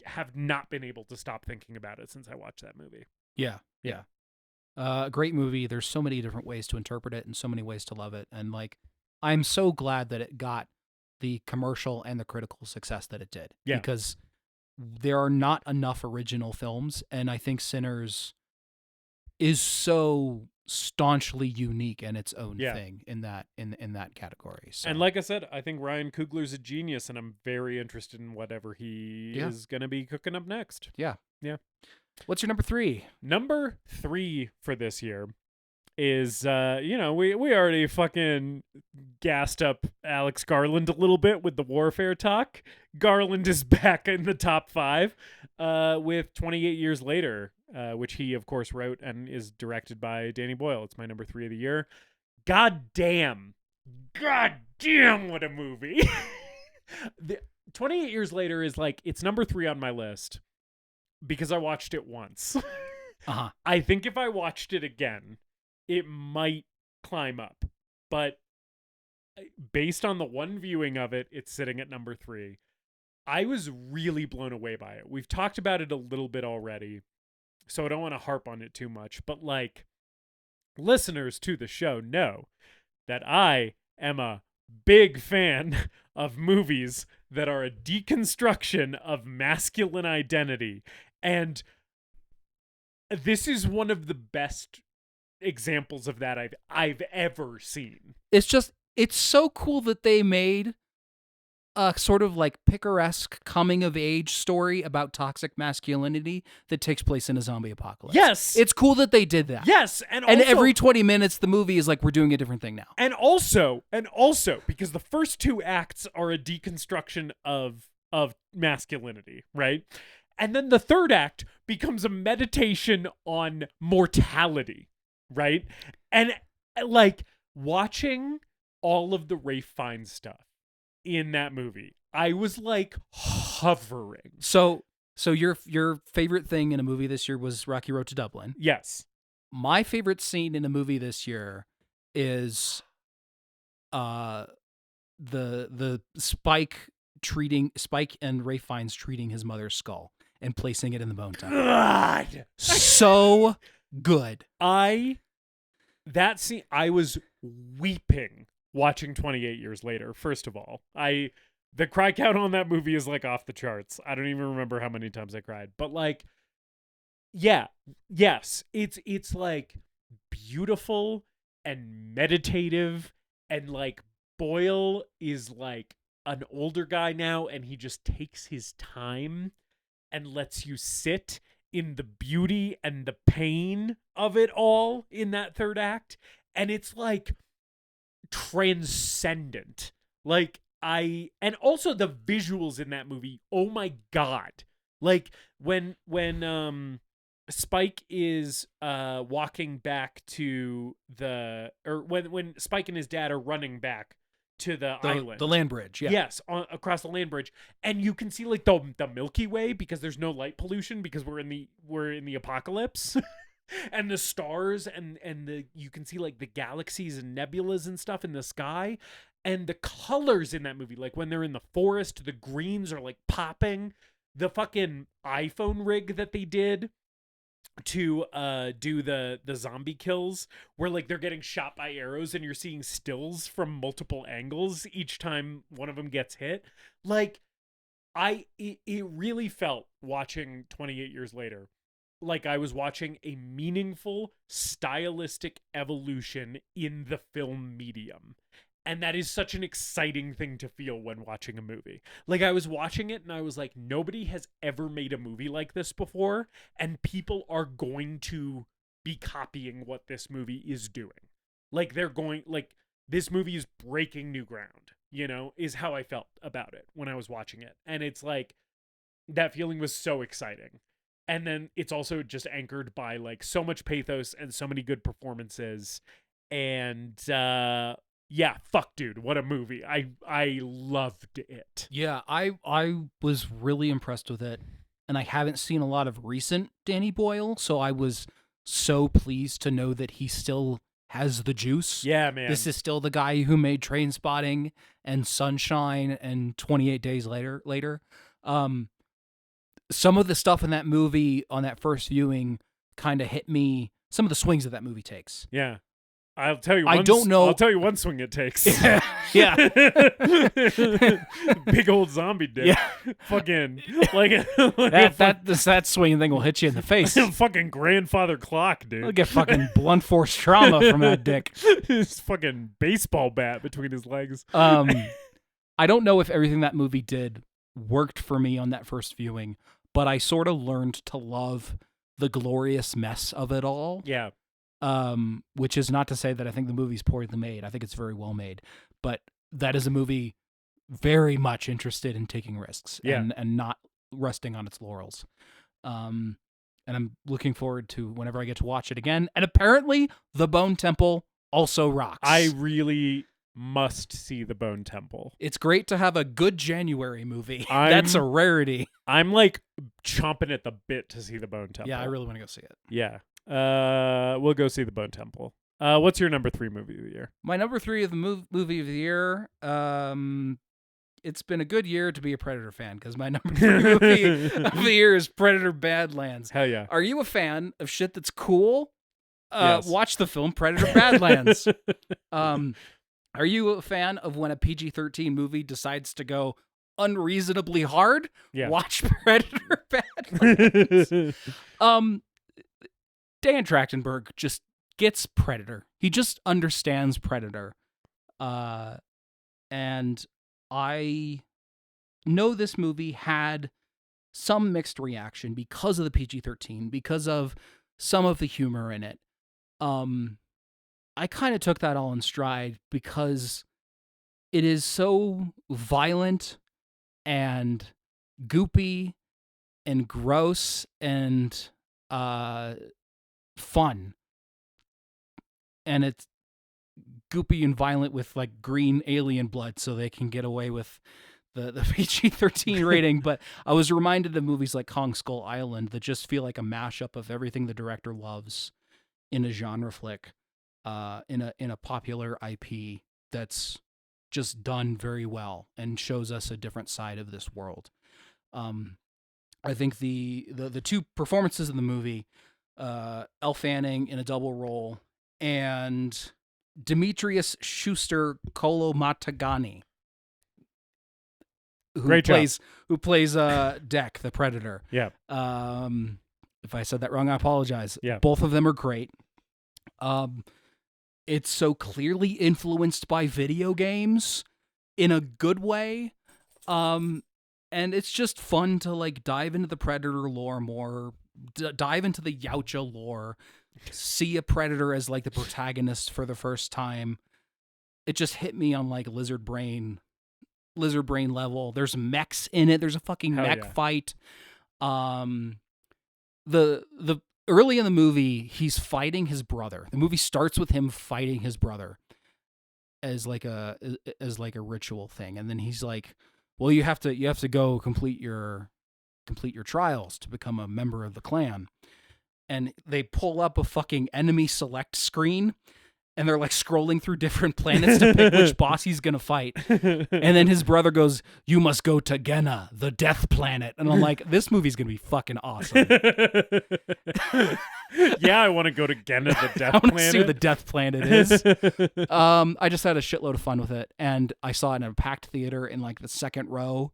have not been able to stop thinking about it since I watched that movie.
Yeah. Great movie. There's so many different ways to interpret it and so many ways to love it. And like, I'm so glad that it got the commercial and the critical success that it did.
Yeah.
Because there are not enough original films, and I think Sinners is so staunchly unique in its own thing in that category. So.
And like I said, I think Ryan Coogler's a genius, and I'm very interested in whatever he is going to be cooking up next.
Yeah. What's your number 3?
Number 3 for this year is, we already fucking gassed up Alex Garland a little bit with the Warfare talk. Garland is back in the top 5 with 28 Years Later, which he, of course, wrote and is directed by Danny Boyle. It's my number 3 of the year. God damn, what a movie. 28 Years Later is like, it's number 3 on my list because I watched it once. I think if I watched it again, it might climb up, but based on the one viewing of it, it's sitting at number 3. I was really blown away by it. We've talked about it a little bit already, so I don't want to harp on it too much, but like listeners to the show know that I am a big fan of movies that are a deconstruction of masculine identity, and this is one of the best examples of that I've ever seen.
It's so cool that they made a sort of like picaresque coming of age story about toxic masculinity that takes place in a zombie apocalypse.
Yes.
It's cool that they did that.
Yes. And
every 20 minutes the movie is like, we're doing a different thing now.
And also, because the first 2 acts are a deconstruction of masculinity, right? And then the 3rd act becomes a meditation on mortality. Right? And like watching all of the Ralph Fiennes stuff in that movie, I was like hovering.
So your favorite thing in a movie this year was Rocky Road to Dublin.
Yes.
My favorite scene in a movie this year is the Spike and Ralph Fiennes treating his mother's skull and placing it in the bone temple.
God.
So good.
That scene, I was weeping watching 28 Years Later. First of all, the cry count on that movie is like off the charts. I don't even remember how many times I cried, but like, it's like beautiful and meditative, and like Boyle is like an older guy now, and he just takes his time and lets you sit in the beauty and the pain of it all in that 3rd act. And it's like transcendent. Like and also the visuals in that movie. Oh my God. Like when Spike is walking back to when Spike and his dad are running back to the island,
the land bridge, yeah.
Yes, across the land bridge, and you can see like the Milky Way because there's no light pollution because we're in the apocalypse. And the stars and you can see like the galaxies and nebulas and stuff in the sky, and the colors in that movie, like when they're in the forest, the greens are like popping. The fucking iPhone rig that they did to do the zombie kills, where like they're getting shot by arrows and you're seeing stills from multiple angles each time one of them gets hit. Like it really felt, watching 28 years later, like I was watching a meaningful stylistic evolution in the film medium. And that is such an exciting thing to feel when watching a movie. Like I was watching it and I was like, nobody has ever made a movie like this before, and people are going to be copying what this movie is doing. Like this movie is breaking new ground, is how I felt about it when I was watching it. And it's like, that feeling was so exciting. And then it's also just anchored by like so much pathos and so many good performances. And yeah, fuck, dude, what a movie. I loved it.
Yeah, I was really impressed with it. And I haven't seen a lot of recent Danny Boyle, so I was so pleased to know that he still has the juice.
Yeah, man.
This is still the guy who made Trainspotting and Sunshine and 28 Days Later. Some of the stuff in that movie on that first viewing kind of hit me. Some of the swings that movie takes.
Yeah. I'll tell you.
I don't know.
I'll tell you one swing it takes.
Yeah.
Big old zombie dick.
Yeah.
Fucking like
that swinging thing will hit you in the face.
Fucking grandfather clock, dude.
I'll get fucking blunt force trauma from that dick.
His fucking baseball bat between his legs.
I don't know if everything that movie did worked for me on that first viewing, but I sort of learned to love the glorious mess of it all.
Yeah.
Which is not to say that I think the movie's poorly made. I think it's very well made, but that is a movie very much interested in taking risks and not resting on its laurels. And I'm looking forward to whenever I get to watch it again. And apparently the Bone Temple also rocks.
I really must see the Bone Temple.
It's great to have a good January movie. That's a rarity.
I'm like chomping at the bit to see the Bone Temple.
Yeah, I really want to go see it.
Yeah. We'll go see the Bone Temple. What's your number 3 movie of the year?
My number 3 of the movie of the year. It's been a good year to be a Predator fan because my number 3 movie of the year is Predator Badlands.
Hell yeah!
Are you a fan of shit that's cool?
Yes.
Watch the film Predator Badlands. Are you a fan of when a PG-13 movie decides to go unreasonably hard?
Yeah.
Watch Predator Badlands. Dan Trachtenberg just gets Predator. He just understands Predator. And I know this movie had some mixed reaction because of the PG-13, because of some of the humor in it. I kind of took that all in stride because it is so violent and goopy and gross and fun. And it's goopy and violent with like green alien blood so they can get away with the PG-13 rating. But I was reminded of movies like Kong Skull Island that just feel like a mashup of everything the director loves in a genre flick, in a popular IP that's just done very well and shows us a different side of this world. I think the 2 performances in the movie, Elle Fanning in a double role and Demetrius Schuster Kolomatagani, who plays Deck, the Predator.
Yeah.
If I said that wrong, I apologize.
Yeah.
Both of them are great. It's so clearly influenced by video games in a good way. And it's just fun to like dive into the Predator lore more, dive into the Yautja lore, see a Predator as like the protagonist for the first time. It just hit me on like lizard brain lizard brain level. There's mechs in it. There's a fucking
Hell
mech
yeah.
fight. The early in the movie, he's fighting his brother. The movie starts with him fighting his brother as like a ritual thing, and then he's like, "Well, you have to go complete your trials to become a member of the clan." And they pull up a fucking enemy select screen, and they're like scrolling through different planets to pick which boss he's gonna fight. And then his brother goes, "You must go to Genna, the death planet." And I'm like, this movie's gonna be fucking awesome.
Yeah, I want to go to Genna, the death
I want to
planet.
see what the death planet is. I just had a shitload of fun with it, and I saw it in a packed theater in like the second row,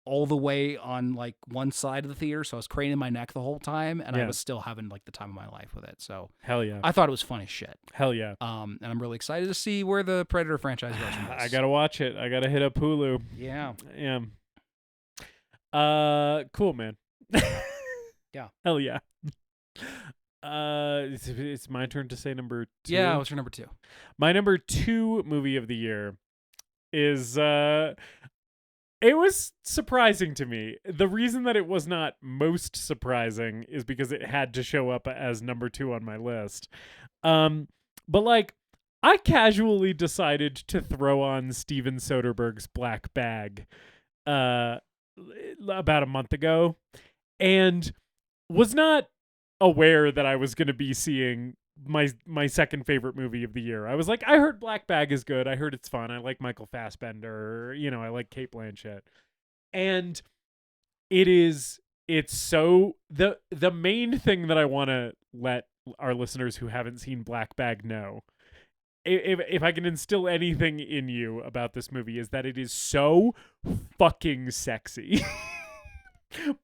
all the way on like one side of the theater. So I was craning my neck the whole time, and I
Yeah.
was still having like the time of my life with it. So
Hell yeah.
I thought it was fun as shit.
Hell yeah.
And I'm really excited to see where the Predator franchise goes from this.
I gotta watch it. I gotta hit up Hulu.
Yeah.
Yeah. Cool, man.
Yeah.
Hell yeah. It's my turn to say number 2.
Yeah, what's your number 2?
My number 2 movie of the year is it was surprising to me. The reason that it was not most surprising is because it had to show up as number 2 on my list. But like, I casually decided to throw on Steven Soderbergh's Black Bag about a month ago, and was not aware that I was going to be seeing my second favorite movie of the year. I was like, I heard Black Bag is good. I heard it's fun. I like Michael Fassbender. You know, I like Cate Blanchett. And it's so the main thing that I want to let our listeners who haven't seen Black Bag know, if I can instill anything in you about this movie, is that it is so fucking sexy.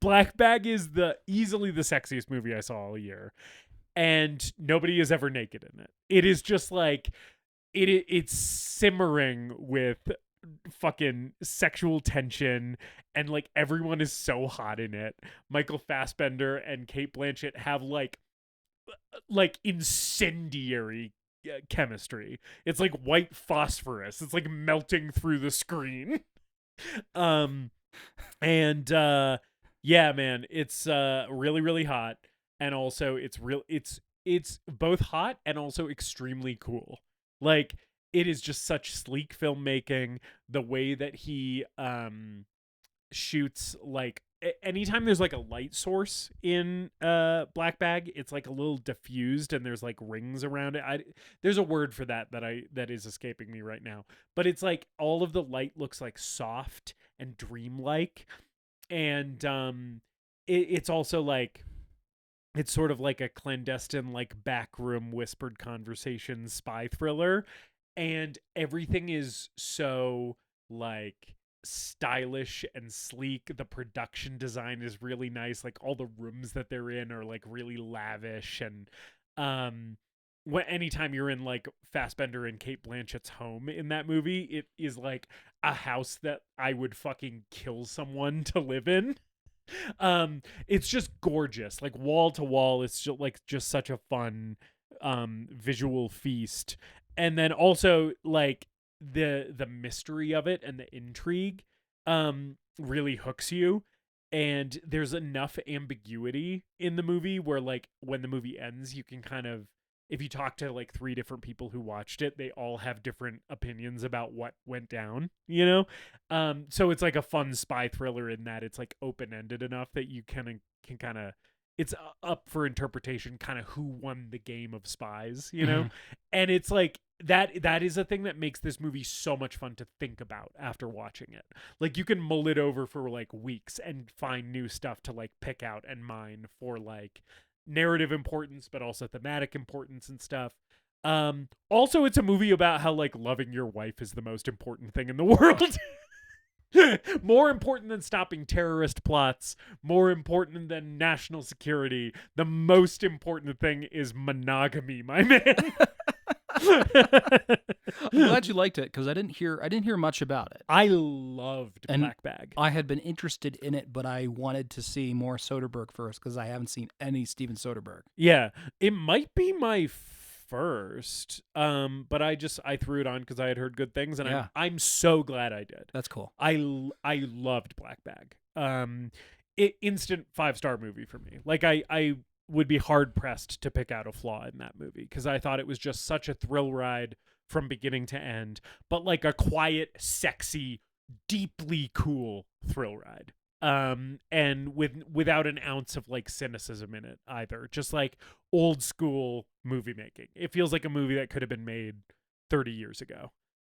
Black Bag is easily the sexiest movie I saw all year. And nobody is ever naked in it. It is just like it's simmering with fucking sexual tension, and like everyone is so hot in it. Michael Fassbender and Cate Blanchett have like incendiary chemistry. It's like white phosphorus. It's like melting through the screen. Yeah, man, it's really, really hot. And also it's both hot and also extremely cool. Like, it is just such sleek filmmaking. The way that he shoots, like, anytime there's like a light source in Black Bag, it's like a little diffused and there's like rings around it. There's a word for that is escaping me right now. But it's like all of the light looks like soft and dreamlike. And it's also like, it's sort of like a clandestine, like, backroom whispered conversation spy thriller. And everything is so, like, stylish and sleek. The production design is really nice. Like, all the rooms that they're in are, like, really lavish. And anytime you're in, like, Fassbender and Cate Blanchett's home in that movie, it is, like, a house that I would fucking kill someone to live in. It's just gorgeous, like wall to wall. It's just such a fun visual feast. And then also like the mystery of it and the intrigue really hooks you. And there's enough ambiguity in the movie where, like, when the movie ends, you can kind of, if you talk to like 3 different people who watched it, they all have different opinions about what went down, you know? So it's like a fun spy thriller in that it's like open-ended enough that you can kind of, it's up for interpretation, kind of who won the game of spies, you know? And it's like, that is a thing that makes this movie so much fun to think about after watching it. Like, you can mull it over for like weeks and find new stuff to like pick out and mine for like narrative importance, but also thematic importance and stuff. Also, it's a movie about how like loving your wife is the most important thing in the world. More important than stopping terrorist plots, more important than national security. The most important thing is monogamy, my man.
I'm glad you liked it, because I didn't hear much about it.
I loved
And
Black Bag.
I had been interested in it, but I wanted to see more Soderbergh first, because I haven't seen any Steven Soderbergh.
Yeah, it might be my first. But I threw it on because I had heard good things, and
Yeah.
I'm so glad I did.
That's cool.
I loved Black Bag. Instant 5-star movie for me. Like I would be hard pressed to pick out a flaw in that movie because I thought it was just such a thrill ride from beginning to end, but like a quiet, sexy, deeply cool thrill ride. And without an ounce of like cynicism in it either. Just like old school movie making. It feels like a movie that could have been made 30 years ago.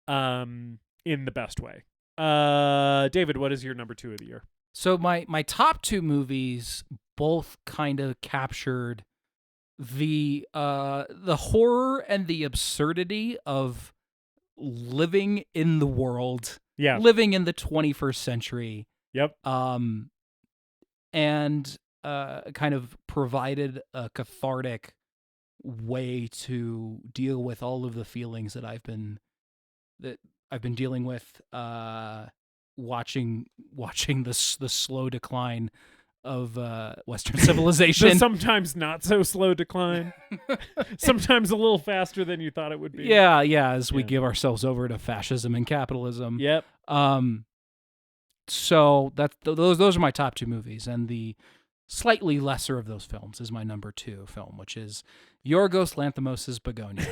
In the best way. David, what is your number 2 of the year?
So my top 2 movies both kind of captured the horror and the absurdity of living in the world,
Yeah.
living in the 21st century.
Yep.
And kind of provided a cathartic way to deal with all of the feelings that I've been dealing with, watching the slow decline of Western civilization.
The sometimes not so slow decline. Sometimes a little faster than you thought it would be.
Yeah, as we
Yeah.
give ourselves over to fascism and capitalism.
Yep.
So those are my top 2 movies, and the slightly lesser of those films is my number 2 film, which is Yorgos Lanthimos' Begonia.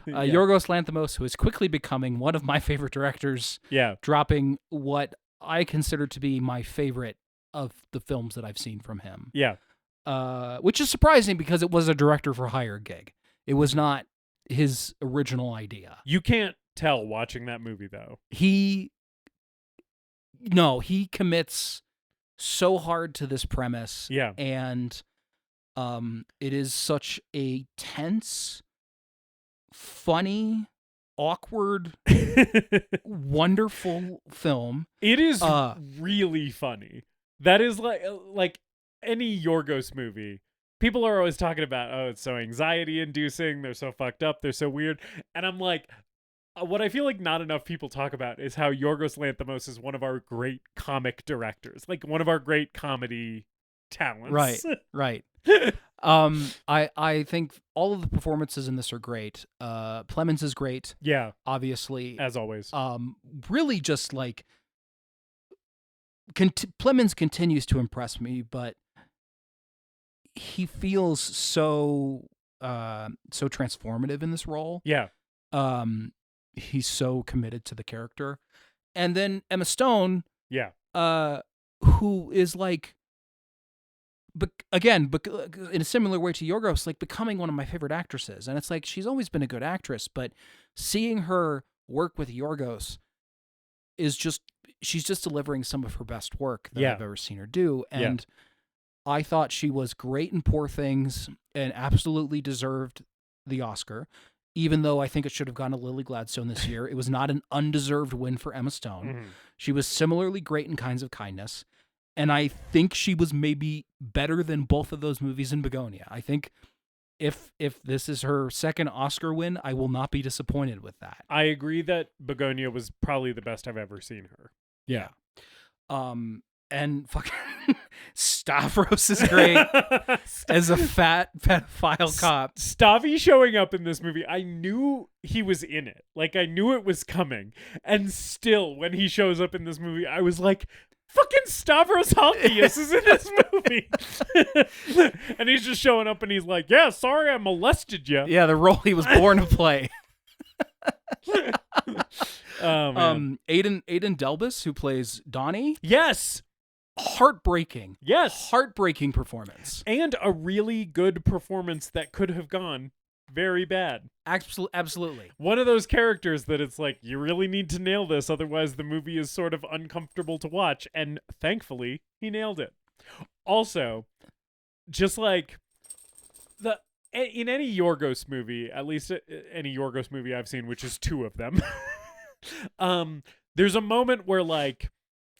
Yeah.
Yorgos Lanthimos, who is quickly becoming one of my favorite directors,
Yeah.
dropping what I consider to be my favorite of the films that I've seen from him.
Yeah.
Which is surprising because it was a director for hire gig. It was not his original idea.
You can't tell watching that movie though.
He commits so hard to this premise.
Yeah.
And it is such a tense, funny, awkward, wonderful film.
It is really funny. That is like any Yorgos movie. People are always talking about, oh, it's so anxiety inducing. They're so fucked up. They're so weird. And I'm like, what I feel like not enough people talk about is how Yorgos Lanthimos is one of our great comic directors, like one of our great comedy talents.
Right. I think all of the performances in this are great. Plemons is great.
Yeah.
Obviously.
As always.
Really just like Plemons continues to impress me, but he feels so transformative in this role.
Yeah.
He's so committed to the character. And then Emma Stone,
Yeah.
who is like, again, in a similar way to Yorgos, like becoming one of my favorite actresses. And it's like, she's always been a good actress, but seeing her work with Yorgos is just, she's just delivering some of her best work that
Yeah.
I've ever seen her do. And I thought she was great in Poor Things and absolutely deserved the Oscar, even though I think it should have gone to Lily Gladstone this year. It was not an undeserved win for Emma Stone.
Mhm.
She was similarly great in Kinds of Kindness. And I think she was maybe better than both of those movies in Begonia. I think if this is her second Oscar win, I will not be disappointed with that.
I agree that Begonia was probably the best I've ever seen her.
Yeah. And fucking Stavros is great as a fat pedophile cop.
Stavi showing up in this movie, I knew he was in it. Like, I knew it was coming. And still, when he shows up in this movie, I was like, fucking Stavros Halkias is in this movie. And he's just showing up and he's like, yeah, sorry I molested you.
Yeah, the role he was born to play.
Oh, man.
Aidan Delbus, who plays Donnie.
Yes.
Heartbreaking.
Yes.
Heartbreaking performance.
And a really good performance that could have gone very bad.
Absolutely.
One of those characters that it's like, you really need to nail this, otherwise the movie is sort of uncomfortable to watch. And thankfully, he nailed it. Also, just like in any Yorgos movie, at least any Yorgos movie I've seen, which is 2 of them, there's a moment where like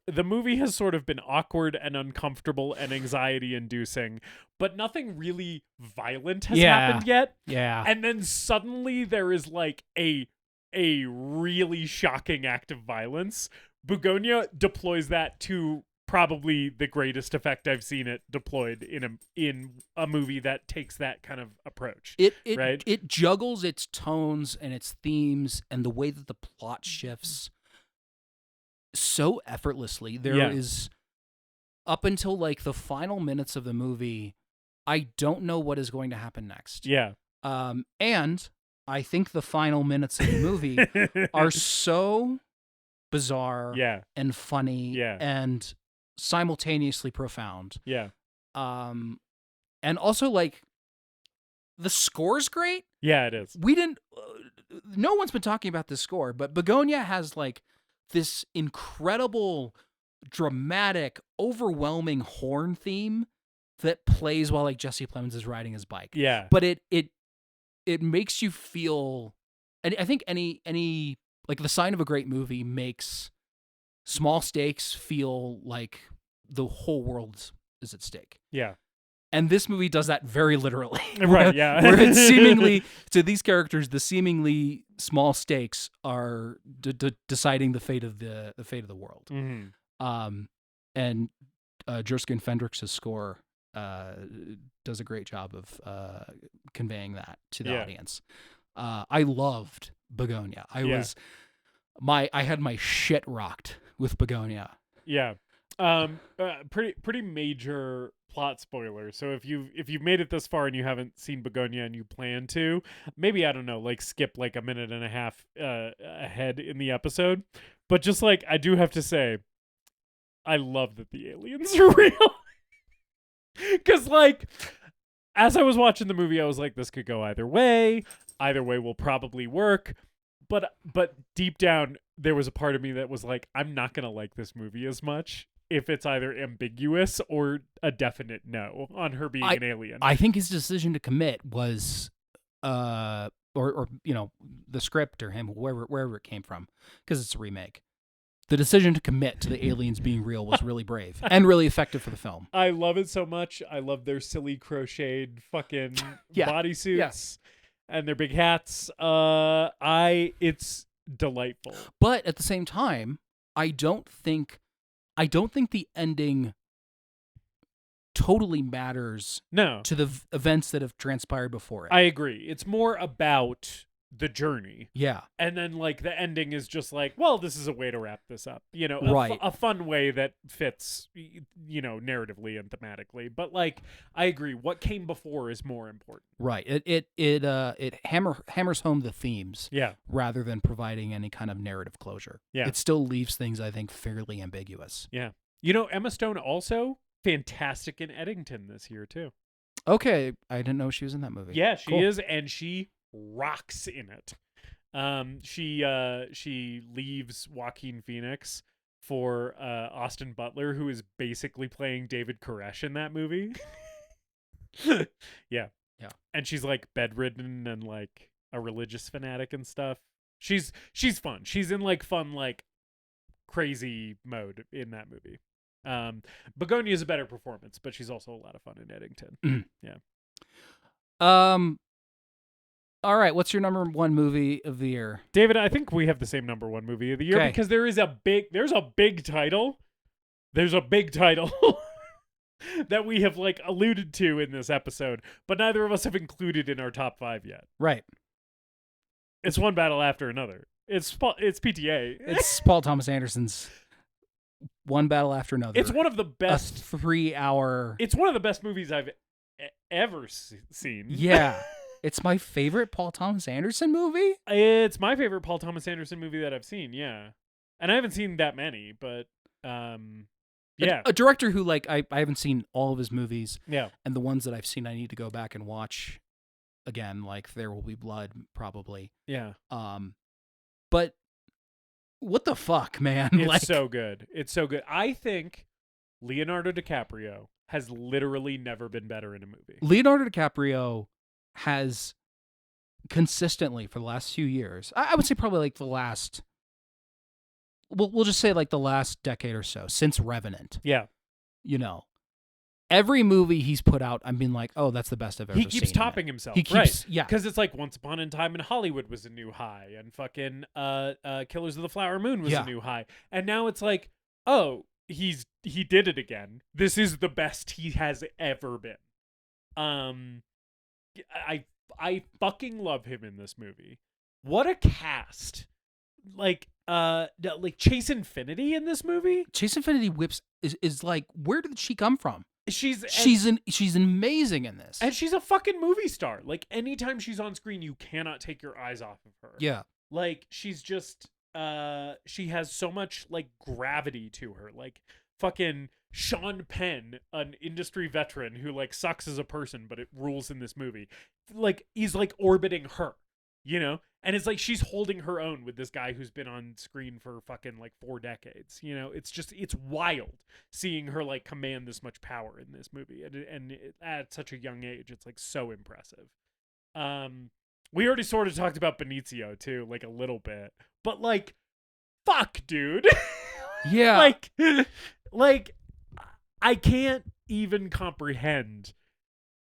the movie has sort of been awkward and uncomfortable and anxiety inducing, but nothing really violent has happened yet.
Yeah.
And then suddenly there is like a really shocking act of violence. Begonia deploys that to probably the greatest effect I've seen it deployed in a movie that takes that kind of approach. Right?
It juggles its tones and its themes and the way that the plot shifts so effortlessly. There is, up until like the final minutes of the movie, I don't know what is going to happen next.
Yeah.
And I think the final minutes of the movie are so bizarre and funny and simultaneously profound.
Yeah.
And also, like, the score's great.
Yeah, it is.
We didn't... no one's been talking about this score, but Begonia has, like, this incredible, dramatic, overwhelming horn theme that plays while, like, Jesse Plemons is riding his bike.
Yeah.
But it makes you feel... And I think any like, the sign of a great movie makes small stakes feel like the whole world is at stake.
Yeah.
And this movie does that very literally.
Right, yeah.
Where it's seemingly, to these characters, the seemingly small stakes are deciding the fate of the world.
Mm-hmm.
And Jerskin Fendrix's score does a great job of conveying that to the audience. I loved Begonia. I had my shit rocked with Begonia.
Yeah. Pretty major plot spoiler. So if you've made it this far and you haven't seen Begonia and you plan to, maybe, I don't know, like skip like a minute and a half ahead in the episode. But just like, I do have to say, I love that the aliens are real. Because like, as I was watching the movie, I was like, this could go either way. Either way will probably work. But deep down, there was a part of me that was like, I'm not going to like this movie as much if it's either ambiguous or a definite no on her being an alien.
I think his decision to commit was, or you know, the script or him, wherever it came from, because it's a remake. The decision to commit to the aliens being real was really brave and really effective for the film.
I love it so much. I love their silly crocheted fucking bodysuits and their big hats. It's delightful.
But at the same time, I don't think the ending totally matters to the events that have transpired before it.
I agree. It's more about the journey.
Yeah.
And then like the ending is just like, well, this is a way to wrap this up. You know, a fun way that fits, you know, narratively and thematically. But like, I agree. What came before is more important.
Right. It hammers home the themes.
Yeah.
Rather than providing any kind of narrative closure.
Yeah.
It still leaves things, I think, fairly ambiguous.
Yeah. You know, Emma Stone also fantastic in Eddington this year too.
Okay. I didn't know she was in that movie.
Yeah, she is, and she rocks in it. She leaves Joaquin Phoenix for Austin Butler, who is basically playing David Koresh in that movie. Yeah. And she's like bedridden and like a religious fanatic and stuff. She's fun. She's in like fun, like crazy mode in that movie. Begonia is a better performance, but she's also a lot of fun in Eddington. Yeah.
All right, what's your number one movie of the year?
David, I think we have the same number one movie of the year because there's a big title. There's a big title that we have like alluded to in this episode, but neither of us have included in our top 5 yet.
Right.
It's one battle after another. It's PTA.
It's Paul Thomas Anderson's One Battle After Another.
It's one of the best
3-hour.
It's one of the best movies I've ever seen.
Yeah. It's my favorite Paul Thomas Anderson movie?
It's my favorite Paul Thomas Anderson movie that I've seen, yeah. And I haven't seen that many, but yeah.
A director who, like, I haven't seen all of his movies.
Yeah.
And the ones that I've seen, I need to go back and watch again, like There Will Be Blood, probably.
Yeah.
But what the fuck, man?
It's so good. It's so good. I think Leonardo DiCaprio has literally never been better in a movie.
Leonardo DiCaprio has consistently for the last few years, I would say probably like the last, we'll just say like the last decade or so, since Revenant.
Yeah.
You know, every movie he's put out, I'm being like, oh, that's the best I've ever seen.
He keeps topping himself.
He keeps,
right.
Yeah.
Because it's like Once Upon a Time in Hollywood was a new high, and fucking Killers of the Flower Moon was a new high. And now it's like, oh, he did it again. This is the best he has ever been. I fucking love him in this movie. What a cast. Like Chase Infinity in this movie.
Chase Infinity whips is like, where did she come from?
She's
amazing in this.
And she's a fucking movie star. Like, anytime she's on screen, you cannot take your eyes off of her.
Yeah.
Like, she's just she has so much like gravity to her. Like fucking Sean Penn, an industry veteran who like sucks as a person, but it rules in this movie. Like, he's like orbiting her, you know? And it's like she's holding her own with this guy who's been on screen for fucking like 4 decades. You know, it's wild seeing her like command this much power in this movie, and at such a young age, it's like so impressive. We already sort of talked about Benicio too, like a little bit, but like, fuck, dude.
Yeah,
like I can't even comprehend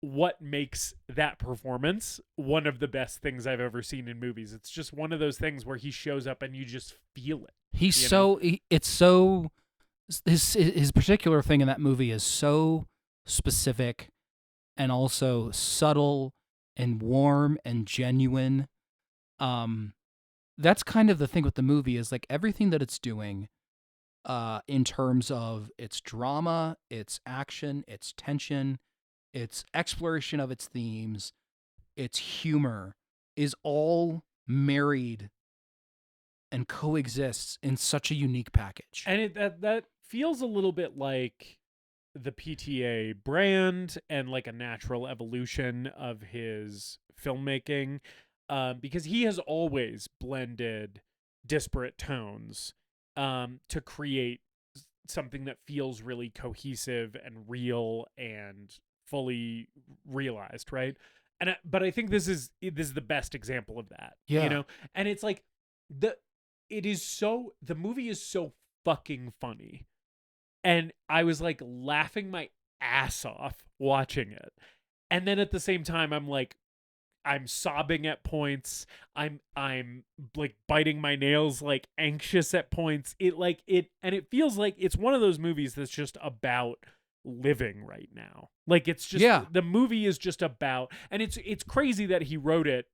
what makes that performance one of the best things I've ever seen in movies. It's just one of those things where he shows up and you just feel it.
His particular thing in that movie is so specific and also subtle and warm and genuine. That's kind of the thing with the movie, is like everything that it's doing in terms of its drama, its action, its tension, its exploration of its themes, its humor, is all married and coexists in such a unique package.
And that feels a little bit like the PTA brand and like a natural evolution of his filmmaking, because he has always blended disparate tones to create something that feels really cohesive and real and fully realized, right? But I think this is the best example of that.
Yeah.
You know? And it's like the movie is so fucking funny. And I was like laughing my ass off watching it. And then at the same time, I'm sobbing at points. I'm like biting my nails, like anxious at points. And it feels like it's one of those movies that's just about living right now. Like, it's just, the movie is just about, and it's crazy that he wrote it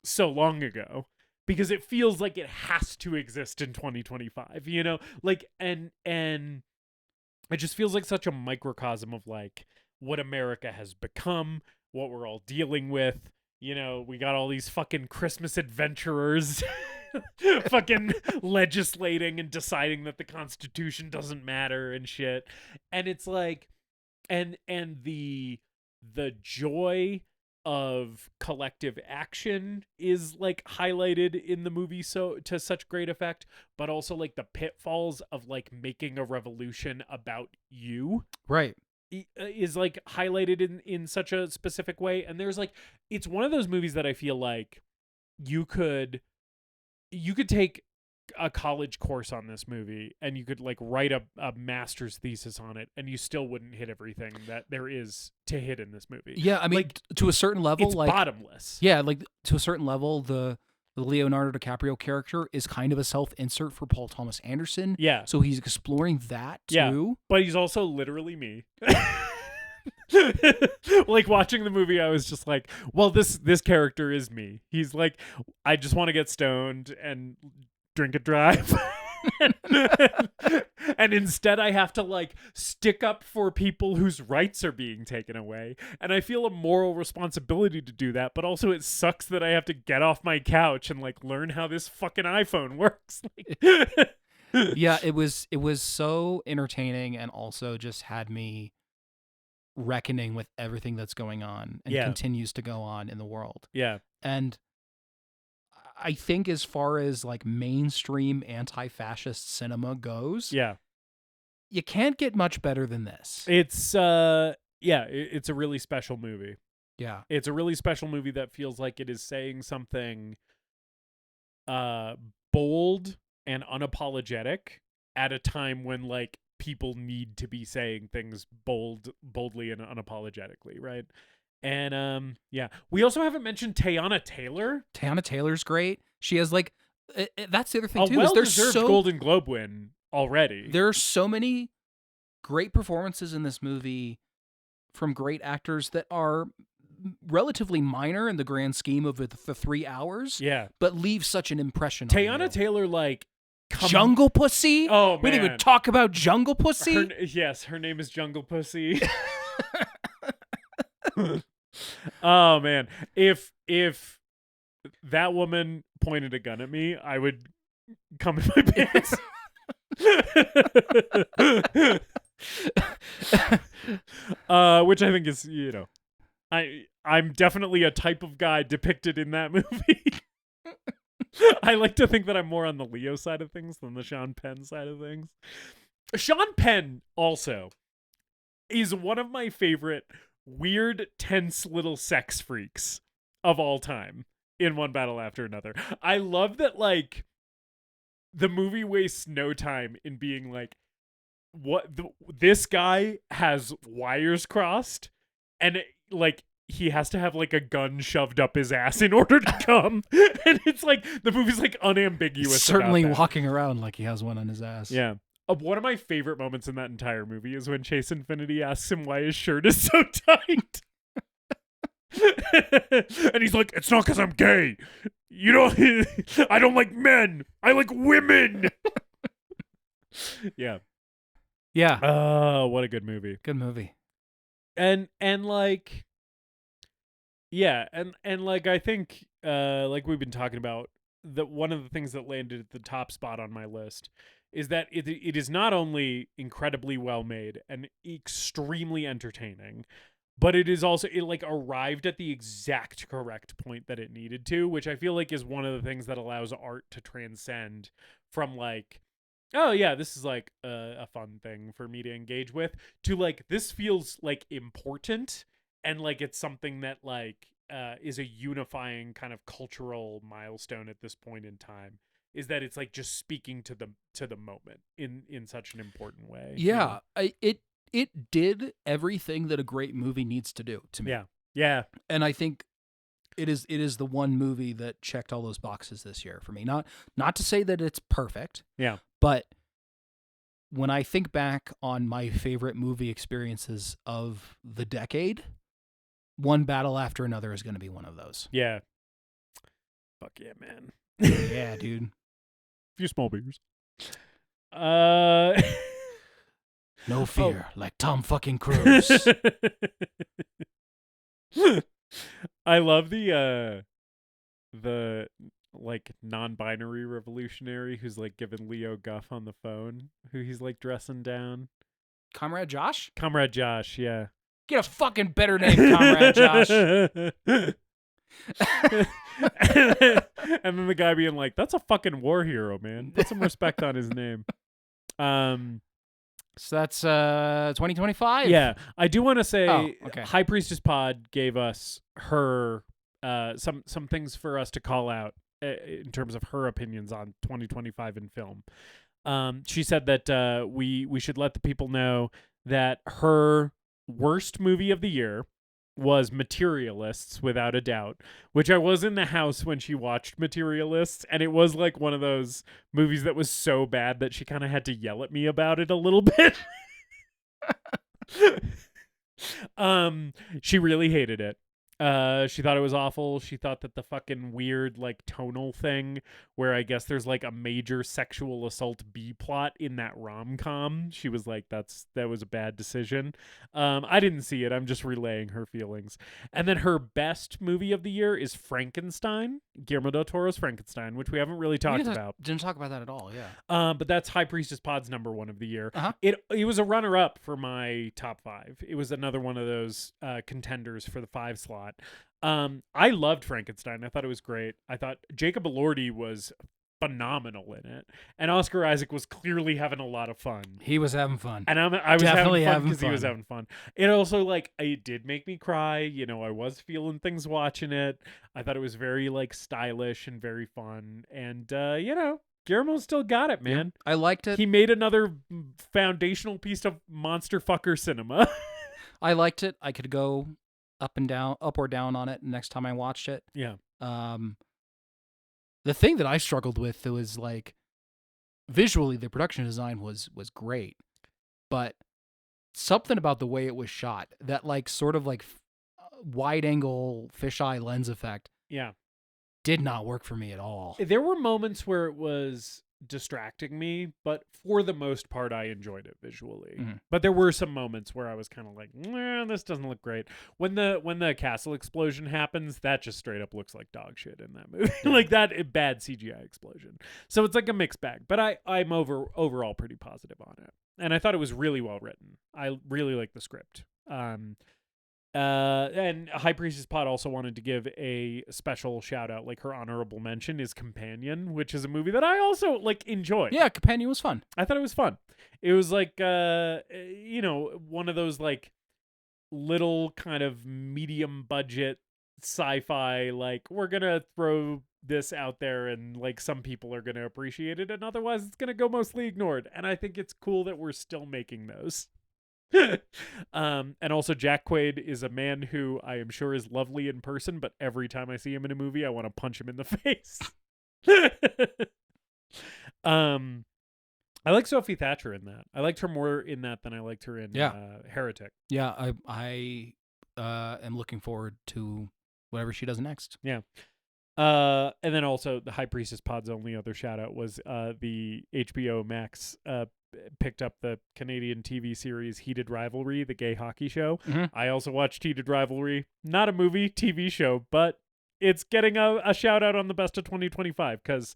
so long ago, because it feels like it has to exist in 2025, you know? Like, and it just feels like such a microcosm of like what America has become, what we're all dealing with. You know, we got all these fucking Christmas adventurers fucking legislating and deciding that the Constitution doesn't matter and shit. And it's like, and the joy of collective action is like highlighted in the movie so to such great effect, but also like the pitfalls of like making a revolution about you.
Right.
Is like highlighted in such a specific way. And there's like, it's one of those movies that I feel like you could take a college course on this movie and you could like write a master's thesis on it and you still wouldn't hit everything that there is to hit in this movie.
Yeah, I mean, like, to a certain level,
it's
like
bottomless.
Yeah, like to a certain level, the Leonardo DiCaprio character is kind of a self-insert for Paul Thomas Anderson.
Yeah.
So he's exploring that too.
Yeah, but he's also literally me. Like, watching the movie, I was just like, well, this character is me. He's like, I just want to get stoned and drink and drive. And instead I have to like stick up for people whose rights are being taken away, and I feel a moral responsibility to do that, but also it sucks that I have to get off my couch and like learn how this fucking iPhone works.
Yeah, it was so entertaining, and also just had me reckoning with everything that's going on and continues to go on in the world.
Yeah.
And I think as far as like mainstream anti-fascist cinema goes, you can't get much better than this.
It's it's a really special movie.
Yeah.
It's a really special movie that feels like it is saying something bold and unapologetic at a time when like people need to be saying things boldly and unapologetically, right? And we also haven't mentioned Teyana Taylor.
Teyana Taylor's great. She has like that's the other thing too.
A well-deserved Golden Globe win already.
There are so many great performances in this movie from great actors that are relatively minor in the grand scheme of the 3 hours.
Yeah.
But leave such an impression on you.
Teyana Taylor, like...
Jungle Pussy?
Oh, man.
We didn't even talk about Jungle Pussy?
Yes, her name is Jungle Pussy. Oh, man. If that woman pointed a gun at me, I would come in my pants. Which I think is, I'm definitely a type of guy depicted in that movie. I like to think that I'm more on the Leo side of things than the Sean Penn side of things. Sean Penn also is one of my favorite weird, tense little sex freaks of all time in One Battle After Another. I love that, like, the movie wastes no time in being like, this guy has wires crossed, and he has to have like a gun shoved up his ass in order to come. And it's like, the movie's like unambiguous.
Certainly
about that.
walking around like he has one on his ass.
Yeah. One of my favorite moments in that entire movie is when Chase Infinity asks him why his shirt is so tight. And he's like, it's not because I'm gay. I don't like men. I like women. Yeah.
Yeah.
Oh, what a good movie.
Good movie.
And like, yeah, and like, I think like we've been talking about, that one of the things that landed at the top spot on my list is that it is not only incredibly well made and extremely entertaining, but it is also, it like arrived at the exact correct point that it needed to, which I feel like is one of the things that allows art to transcend from like, oh yeah, this is like a fun thing for me to engage with, to like, this feels like important, and like it's something that like is a unifying kind of cultural milestone at this point in time, is that it's like just speaking to the moment in such an important way.
Yeah, it did everything that a great movie needs to do to me.
Yeah.
And I think it is the one movie that checked all those boxes this year for me. Not to say that it's perfect.
Yeah.
But when I think back on my favorite movie experiences of the decade, One Battle After Another is going to be one of those.
Yeah. Fuck yeah, man.
Yeah, dude.
A few small beers.
No fear, like Tom fucking Cruise.
I love the like non-binary revolutionary who's like giving Leo guff on the phone, who he's like dressing down.
Comrade Josh?
Comrade Josh, yeah.
Get a fucking better name, Comrade Josh.
And then the guy being like, that's a fucking war hero, man. Put some respect on his name.
So that's 2025?
Yeah. I do want to say
okay.
High Priestess Pod gave us her some things for us to call out in terms of her opinions on 2025 in film. She said that we should let the people know that her worst movie of the year was Materialists, without a doubt, which I was in the house when she watched Materialists, and it was like one of those movies that was so bad that she kind of had to yell at me about it a little bit. She really hated it. She thought it was awful. She thought that the fucking weird like tonal thing where I guess there's like a major sexual assault B plot in that rom-com, she was like, that was a bad decision. I didn't see it. I'm just relaying her feelings. And then her best movie of the year is Frankenstein, Guillermo del Toro's Frankenstein, which we haven't really talked about.
Didn't talk about that at all, yeah.
But that's High Priestess Pod's #1 of the year.
Uh-huh.
It was a runner-up for my top 5. It was another one of those contenders for the 5 slot. I loved Frankenstein. I thought it was great. I thought Jacob Elordi was phenomenal in it, and Oscar Isaac was clearly having a lot of fun.
He was having fun,
and I was
definitely
having fun
because
he was having fun. It also like it did make me cry. You know, I was feeling things watching it. I thought it was very like stylish and very fun, and you know, Guillermo still got it, man.
Yeah, I liked it.
He made another foundational piece of monster fucker cinema.
I liked it. I could go up or down on it next time I watched it.
Yeah.
The thing that I struggled with was like visually the production design was great, but something about the way it was shot, that like sort of like wide angle fisheye lens effect,
Yeah.
did not work for me at all.
There were moments where it was distracting me, but for the most part, I enjoyed it visually.
Mhm.
But there were some moments where I was kind of like, nah, this doesn't look great. When the castle explosion happens, that just straight up looks like dog shit in that movie. Like that bad CGI explosion. So it's like a mixed bag. But I'm overall pretty positive on it. And I thought it was really well written. I really like the script. And High Priestess Pod also wanted to give a special shout out, like her honorable mention is Companion, which is a movie that I also like enjoyed.
Yeah, Companion was fun.
I thought it was fun. It was like one of those like little kind of medium budget sci-fi, like we're gonna throw this out there and like some people are gonna appreciate it and otherwise it's gonna go mostly ignored. And I think it's cool that we're still making those. And also Jack Quaid is a man who I am sure is lovely in person, but every time I see him in a movie, I want to punch him in the face. I like Sophie Thatcher in that. I liked her more in that than I liked her in Heretic.
Yeah, I am looking forward to whatever she does next.
Yeah. And then also the High Priestess Pod's only other shout out was the HBO Max picked up the Canadian TV series Heated Rivalry, the gay hockey show.
Mm-hmm.
I also watched Heated Rivalry, not a movie, TV show, but it's getting a shout out on the best of 2025 because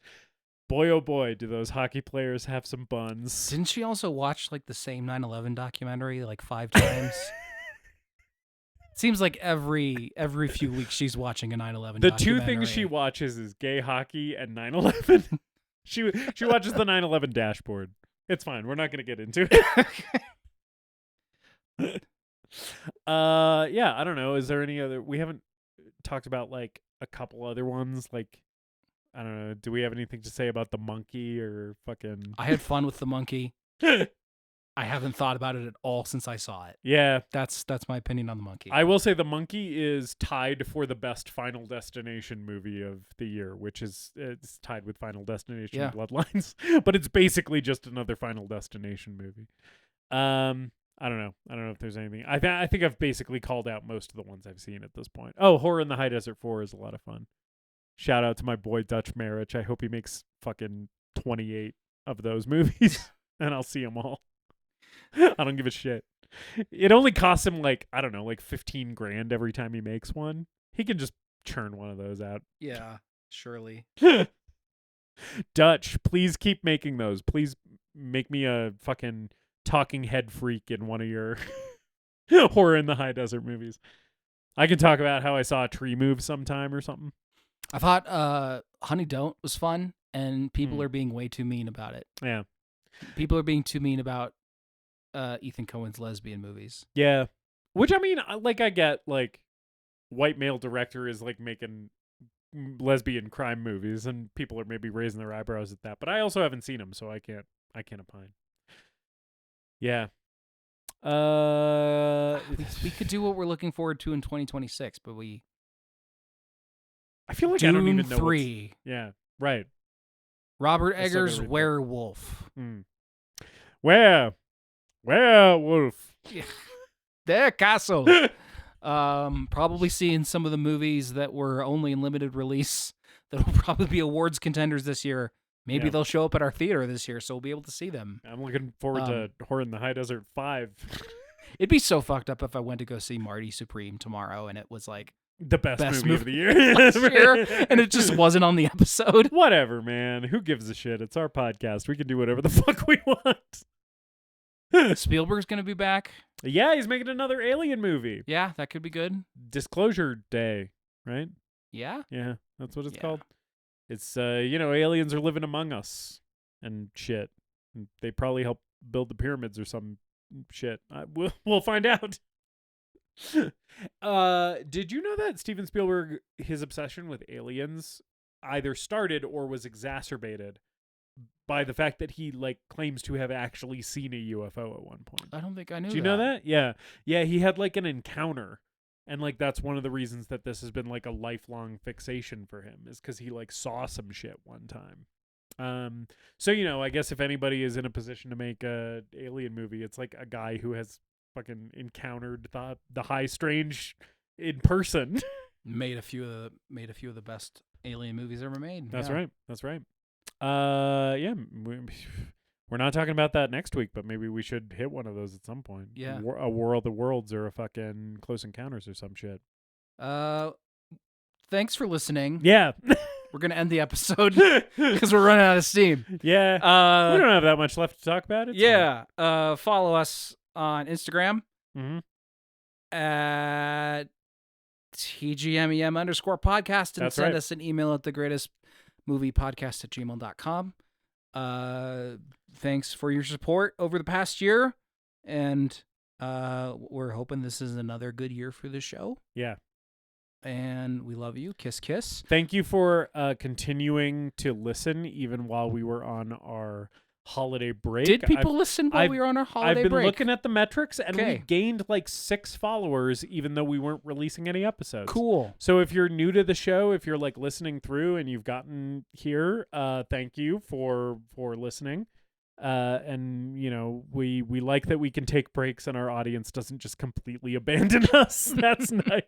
boy, oh boy, do those hockey players have some buns.
Didn't she also watch like the same 9/11 documentary like 5 times? Seems like every few weeks she's watching a 9/11
The
documentary.
2 things she watches is gay hockey and 9/11. She watches the 9/11 dashboard. It's fine. We're not going to get into it. Yeah, I don't know. Is there any other? We haven't talked about like a couple other ones. Like, I don't know. Do we have anything to say about the monkey or fucking?
I had fun with the monkey. I haven't thought about it at all since I saw it.
Yeah,
That's my opinion on the monkey.
I will say the monkey is tied for the best Final Destination movie of the year, which is it's tied with Final Destination Bloodlines, but it's basically just another Final Destination movie. I don't know. I don't know if there's anything. I think I've basically called out most of the ones I've seen at this point. Oh, Horror in the High Desert 4 is a lot of fun. Shout out to my boy Dutch Marich. I hope he makes fucking 28 of those movies, and I'll see them all. I don't give a shit. It only costs him like, I don't know, like $15,000 every time he makes one. He can just churn one of those out.
Yeah, surely.
Dutch, please keep making those. Please make me a fucking talking head freak in one of your Horror in the High Desert movies. I can talk about how I saw a tree move sometime or something.
I thought Honey Don't was fun, and people are being way too mean about it.
Yeah.
People are being too mean about Ethan Coen's lesbian movies.
Yeah. Which, I mean, like, I get, like, white male director is, like, making lesbian crime movies, and people are maybe raising their eyebrows at that. But I also haven't seen them, so I can't opine. Yeah.
We could do what we're looking forward to in 2026, but
I feel like
Dune
I don't even know
3.
Yeah, right.
Robert
I still
Eggers'
gotta read that.
Werewolf.
Werewolf.
Their castle. Probably seeing some of the movies that were only in limited release that will probably be awards contenders this year. Maybe they'll show up at our theater this year, so we'll be able to see them.
I'm looking forward to Horror in the High Desert 5.
It'd be so fucked up if I went to go see Marty Supreme tomorrow and it was like
the best movie of the year.
last year, and it just wasn't on the episode.
Whatever, man. Who gives a shit? It's our podcast. We can do whatever the fuck we want.
Spielberg's going to be back.
Yeah, he's making another Alien movie.
Yeah, that could be good.
Disclosure Day, right?
Yeah.
Yeah, that's what it's called. It's, aliens are living among us and shit. And they probably helped build the pyramids or some shit. We'll find out. Did you know that Steven Spielberg, his obsession with aliens either started or was exacerbated by the fact that he like claims to have actually seen a UFO at one point?
I don't think I knew.
Do you know that? Yeah. He had like an encounter, and like that's one of the reasons that this has been like a lifelong fixation for him, is because he like saw some shit one time. So I guess if anybody is in a position to make a alien movie, it's like a guy who has fucking encountered the high strange in person.
Made a few of the best alien movies ever made.
That's
Yeah.
right. That's right. Yeah, we're not talking about that next week, but maybe we should hit one of those at some point.
Yeah.
A War of the Worlds or a fucking Close Encounters or some shit.
Thanks for listening.
Yeah.
We're gonna end the episode because we're running out of steam.
Yeah. We don't have that much left to talk about. It's
Yeah. Follow us on Instagram
Mm-hmm.
at TGMEM_podcast and
That's
send
right.
us an email at thegreatestmoviepodcast@gmail.com. Thanks for your support over the past year, and we're hoping this is another good year for the show.
Yeah.
And we love you. Kiss, kiss.
Thank you for continuing to listen even while we were on our holiday break.
Did people listen while we were on our holiday
I've been
break?
looking at the metrics, and we
Okay.
gained like 6 followers even though we weren't releasing any episodes.
Cool.
So if you're new to the show, if you're like listening through and you've gotten here, thank you for listening. And you know, we like that we can take breaks and our audience doesn't just completely abandon us. That's nice.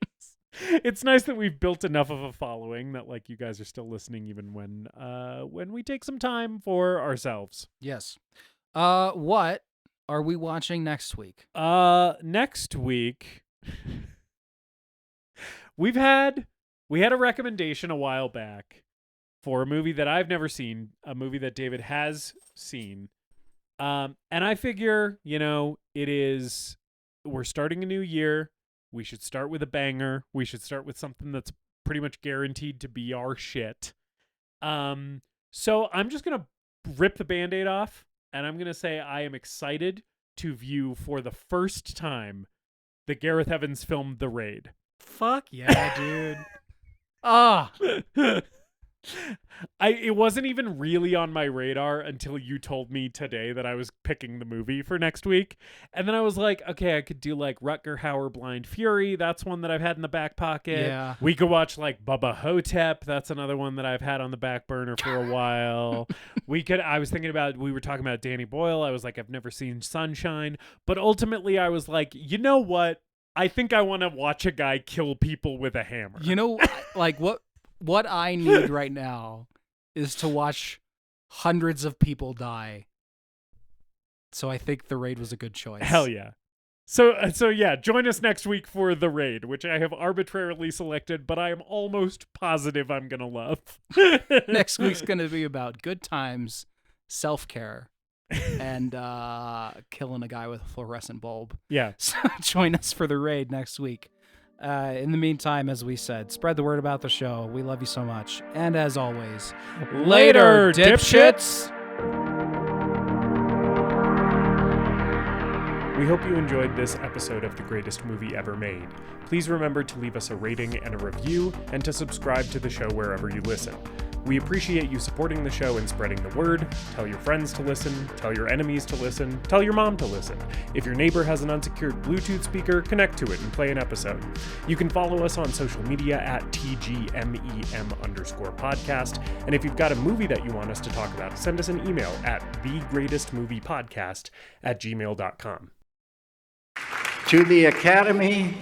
It's nice that we've built enough of a following that like you guys are still listening even when we take some time for ourselves.
Yes. What are we watching next week?
Next week we had a recommendation a while back for a movie that I've never seen, a movie that David has seen. And I figure, you know, we're starting a new year. We should start with a banger. We should start with something that's pretty much guaranteed to be our shit. So I'm just going to rip the Band-Aid off, and I'm going to say I am excited to view for the first time the Gareth Evans film The Raid.
Fuck yeah, dude. Ah.
It wasn't even really on my radar until you told me today that I was picking the movie for next week. And then I was like, okay, I could do like Rutger Hauer Blind Fury. That's one that I've had in the back pocket.
Yeah.
We could watch like Bubba Hotep. That's another one that I've had on the back burner for a while. We were talking about Danny Boyle. I was like, I've never seen Sunshine. But ultimately I was like, you know what? I think I want to watch a guy kill people with a hammer.
You know, like what I need right now is to watch hundreds of people die. So I think The Raid was a good choice.
Hell yeah. So yeah, join us next week for The Raid, which I have arbitrarily selected, but I am almost positive I'm going to love.
Next week's going to be about good times, self-care, and killing a guy with a fluorescent bulb.
Yeah.
So join us for The Raid next week. In the meantime, as we said, spread the word about the show. We love you so much. And as always,
Later, dipshits! We hope you enjoyed this episode of The Greatest Movie Ever Made. Please remember to leave us a rating and a review, and to subscribe to the show wherever you listen. We appreciate you supporting the show and spreading the word. Tell your friends to listen, tell your enemies to listen, tell your mom to listen. If your neighbor has an unsecured Bluetooth speaker, connect to it and play an episode. You can follow us on social media at TGMEM_podcast. And if you've got a movie that you want us to talk about, send us an email at thegreatestmoviepodcast@gmail.com.
To the Academy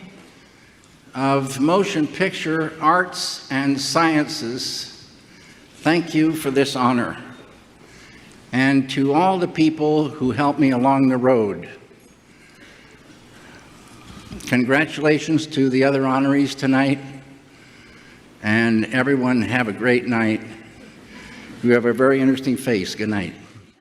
of Motion Picture Arts and Sciences, thank you for this honor. And to all the people who helped me along the road, congratulations to the other honorees tonight. And everyone have a great night. You have a very interesting face. Good night.